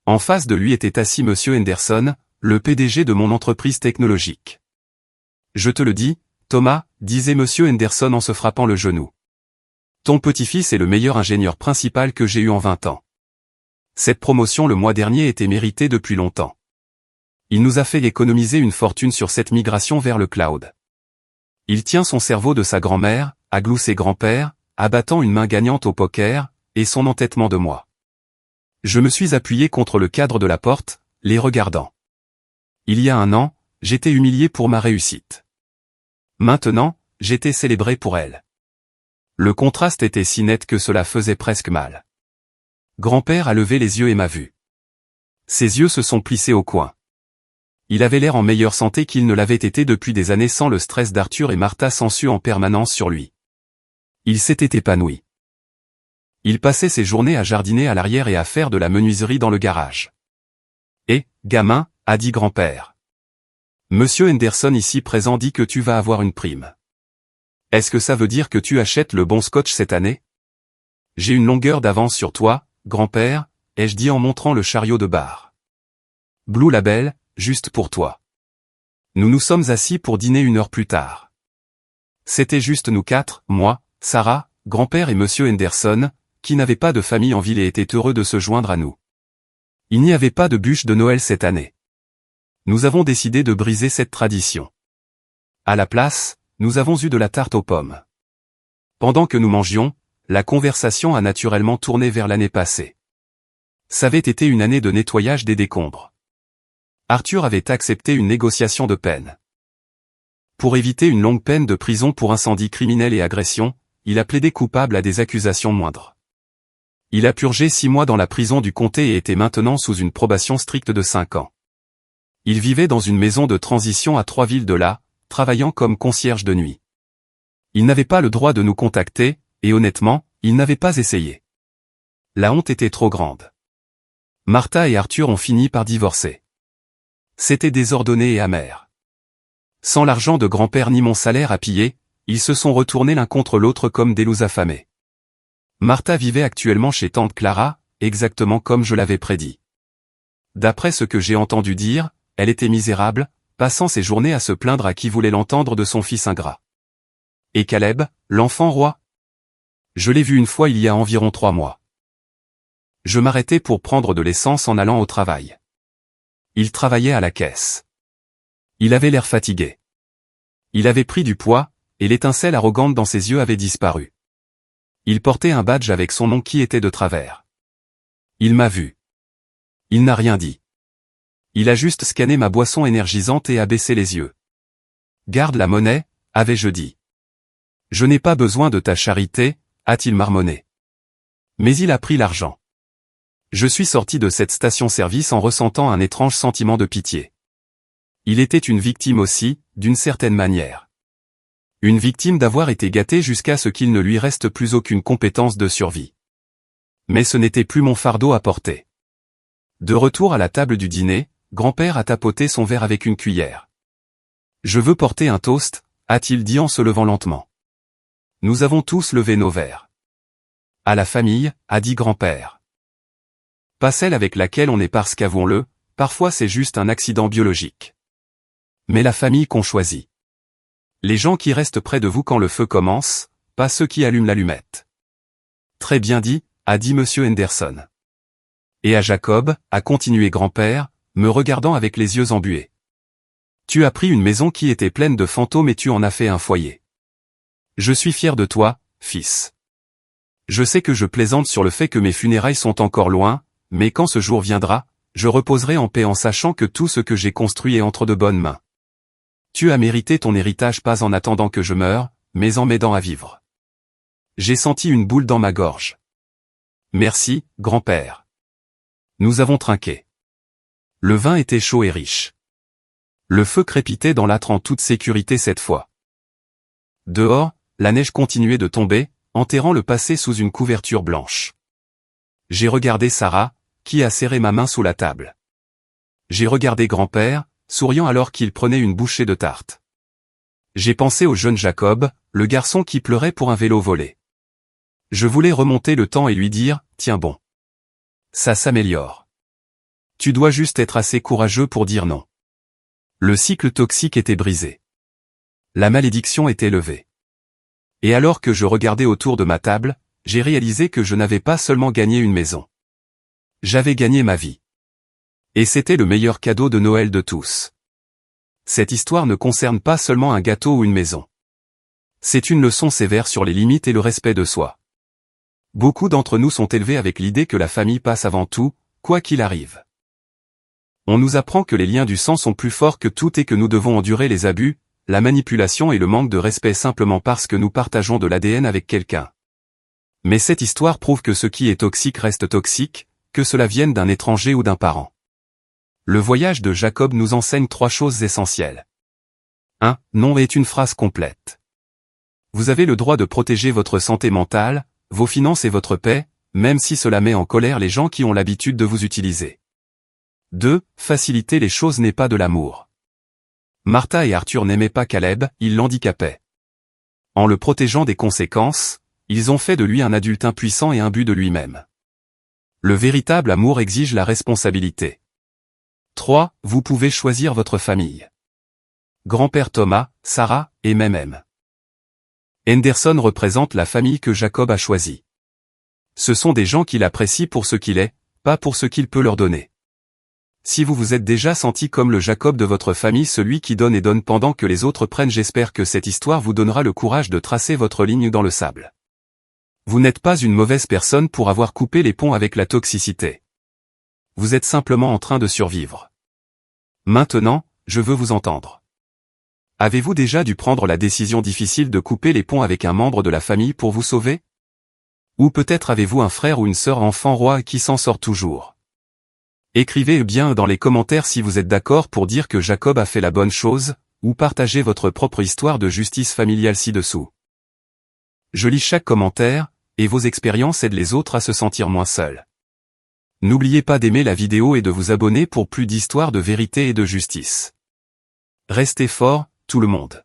S1: En face de lui était assis monsieur Henderson, le PDG de mon entreprise technologique. Je te le dis, Thomas, disait monsieur Henderson en se frappant le genou. Ton petit-fils est le meilleur ingénieur principal que j'ai eu en 20 ans. Cette promotion le mois dernier était méritée depuis longtemps. Il nous a fait économiser une fortune sur cette migration vers le cloud. Il tient son cerveau de sa grand-mère, a gloussé grand-père, abattant une main gagnante au poker, et son entêtement de moi. Je me suis appuyé contre le cadre de la porte, les regardant. Il y a un an, j'étais humilié pour ma réussite. Maintenant, j'étais célébré pour elle. Le contraste était si net que cela faisait presque mal. Grand-père a levé les yeux et m'a vu. Ses yeux se sont plissés au coin. Il avait l'air en meilleure santé qu'il ne l'avait été depuis des années sans le stress d'Arthur et Martha sans su en permanence sur lui. Il s'était épanoui. Il passait ses journées à jardiner à l'arrière et à faire de la menuiserie dans le garage. Et, gamin, a dit grand-père. Monsieur Henderson ici présent dit que tu vas avoir une prime. Est-ce que ça veut dire que tu achètes le bon scotch cette année? J'ai une longueur d'avance sur toi, grand-père, ai-je dit en montrant le chariot de bar. Blue Label, juste pour toi. Nous nous sommes assis pour dîner 1 heure plus tard. C'était juste nous 4, moi, Sarah, grand-père et monsieur Henderson, qui n'avaient pas de famille en ville et étaient heureux de se joindre à nous. Il n'y avait pas de bûche de Noël cette année. Nous avons décidé de briser cette tradition. À la place, nous avons eu de la tarte aux pommes. Pendant que nous mangions, la conversation a naturellement tourné vers l'année passée. Ça avait été une année de nettoyage des décombres. Arthur avait accepté une négociation de peine. Pour éviter une longue peine de prison pour incendie criminel et agression, il a plaidé coupable à des accusations moindres. Il a purgé 6 mois dans la prison du comté et était maintenant sous une probation stricte de 5 ans. Il vivait dans une maison de transition à 3 villes de là, travaillant comme concierge de nuit. Il n'avait pas le droit de nous contacter, et honnêtement, il n'avait pas essayé. La honte était trop grande. Martha et Arthur ont fini par divorcer. C'était désordonné et amer. Sans l'argent de grand-père ni mon salaire à piller, ils se sont retournés l'un contre l'autre comme des loups affamés. Martha vivait actuellement chez tante Clara, exactement comme je l'avais prédit. D'après ce que j'ai entendu dire, elle était misérable, passant ses journées à se plaindre à qui voulait l'entendre de son fils ingrat. Et Caleb, l'enfant roi? Je l'ai vu une fois il y a environ 3 mois. Je m'arrêtais pour prendre de l'essence en allant au travail. Il travaillait à la caisse. Il avait l'air fatigué. Il avait pris du poids, et l'étincelle arrogante dans ses yeux avait disparu. Il portait un badge avec son nom qui était de travers. Il m'a vu. Il n'a rien dit. Il a juste scanné ma boisson énergisante et a baissé les yeux. Garde la monnaie, avais-je dit. Je n'ai pas besoin de ta charité, a-t-il marmonné. Mais il a pris l'argent. Je suis sorti de cette station-service en ressentant un étrange sentiment de pitié. Il était une victime aussi, d'une certaine manière. Une victime d'avoir été gâté jusqu'à ce qu'il ne lui reste plus aucune compétence de survie. Mais ce n'était plus mon fardeau à porter. De retour à la table du dîner, grand-père a tapoté son verre avec une cuillère. Je veux porter un toast, a-t-il dit en se levant lentement. Nous avons tous levé nos verres. À la famille, a dit grand-père. Pas celle avec laquelle on est parce qu'avouons-le, parfois c'est juste un accident biologique. Mais la famille qu'on choisit. Les gens qui restent près de vous quand le feu commence, pas ceux qui allument l'allumette. Très bien dit, a dit monsieur Henderson. Et à Jacob, a continué grand-père, me regardant avec les yeux embués. Tu as pris une maison qui était pleine de fantômes et tu en as fait un foyer. Je suis fier de toi, fils. Je sais que je plaisante sur le fait que mes funérailles sont encore loin, mais quand ce jour viendra, je reposerai en paix en sachant que tout ce que j'ai construit est entre de bonnes mains. Tu as mérité ton héritage pas en attendant que je meure, mais en m'aidant à vivre. J'ai senti une boule dans ma gorge. Merci, grand-père. Nous avons trinqué. Le vin était chaud et riche. Le feu crépitait dans l'âtre en toute sécurité cette fois. Dehors, la neige continuait de tomber, enterrant le passé sous une couverture blanche. J'ai regardé Sarah, qui a serré ma main sous la table. J'ai regardé grand-père, souriant alors qu'il prenait une bouchée de tarte. J'ai pensé au jeune Jacob, le garçon qui pleurait pour un vélo volé. Je voulais remonter le temps et lui dire, tiens bon. Ça s'améliore. Tu dois juste être assez courageux pour dire non. Le cycle toxique était brisé. La malédiction était levée. Et alors que je regardais autour de ma table, j'ai réalisé que je n'avais pas seulement gagné une maison. J'avais gagné ma vie. Et c'était le meilleur cadeau de Noël de tous. Cette histoire ne concerne pas seulement un gâteau ou une maison. C'est une leçon sévère sur les limites et le respect de soi. Beaucoup d'entre nous sont élevés avec l'idée que la famille passe avant tout, quoi qu'il arrive. On nous apprend que les liens du sang sont plus forts que tout et que nous devons endurer les abus, la manipulation et le manque de respect simplement parce que nous partageons de l'ADN avec quelqu'un. Mais cette histoire prouve que ce qui est toxique reste toxique, que cela vienne d'un étranger ou d'un parent. Le voyage de Jacob nous enseigne 3 choses essentielles. 1. Non est une phrase complète. Vous avez le droit de protéger votre santé mentale, vos finances et votre paix, même si cela met en colère les gens qui ont l'habitude de vous utiliser. 2. Faciliter les choses n'est pas de l'amour. Martha et Arthur n'aimaient pas Caleb, ils l'handicapaient. En le protégeant des conséquences, ils ont fait de lui un adulte impuissant et imbu de lui-même. Le véritable amour exige la responsabilité. 3. Vous pouvez choisir votre famille. Grand-père Thomas, Sarah, et même M. Henderson représente la famille que Jacob a choisie. Ce sont des gens qu'il apprécie pour ce qu'il est, pas pour ce qu'il peut leur donner. Si vous vous êtes déjà senti comme le Jacob de votre famille, celui qui donne et donne pendant que les autres prennent, j'espère que cette histoire vous donnera le courage de tracer votre ligne dans le sable. Vous n'êtes pas une mauvaise personne pour avoir coupé les ponts avec la toxicité. Vous êtes simplement en train de survivre. Maintenant, je veux vous entendre. Avez-vous déjà dû prendre la décision difficile de couper les ponts avec un membre de la famille pour vous sauver? Ou peut-être avez-vous un frère ou une sœur enfant roi qui s'en sort toujours? Écrivez bien dans les commentaires si vous êtes d'accord pour dire que Jacob a fait la bonne chose, ou partagez votre propre histoire de justice familiale ci-dessous. Je lis chaque commentaire, et vos expériences aident les autres à se sentir moins seuls. N'oubliez pas d'aimer la vidéo et de vous abonner pour plus d'histoires de vérité et de justice. Restez forts, tout le monde.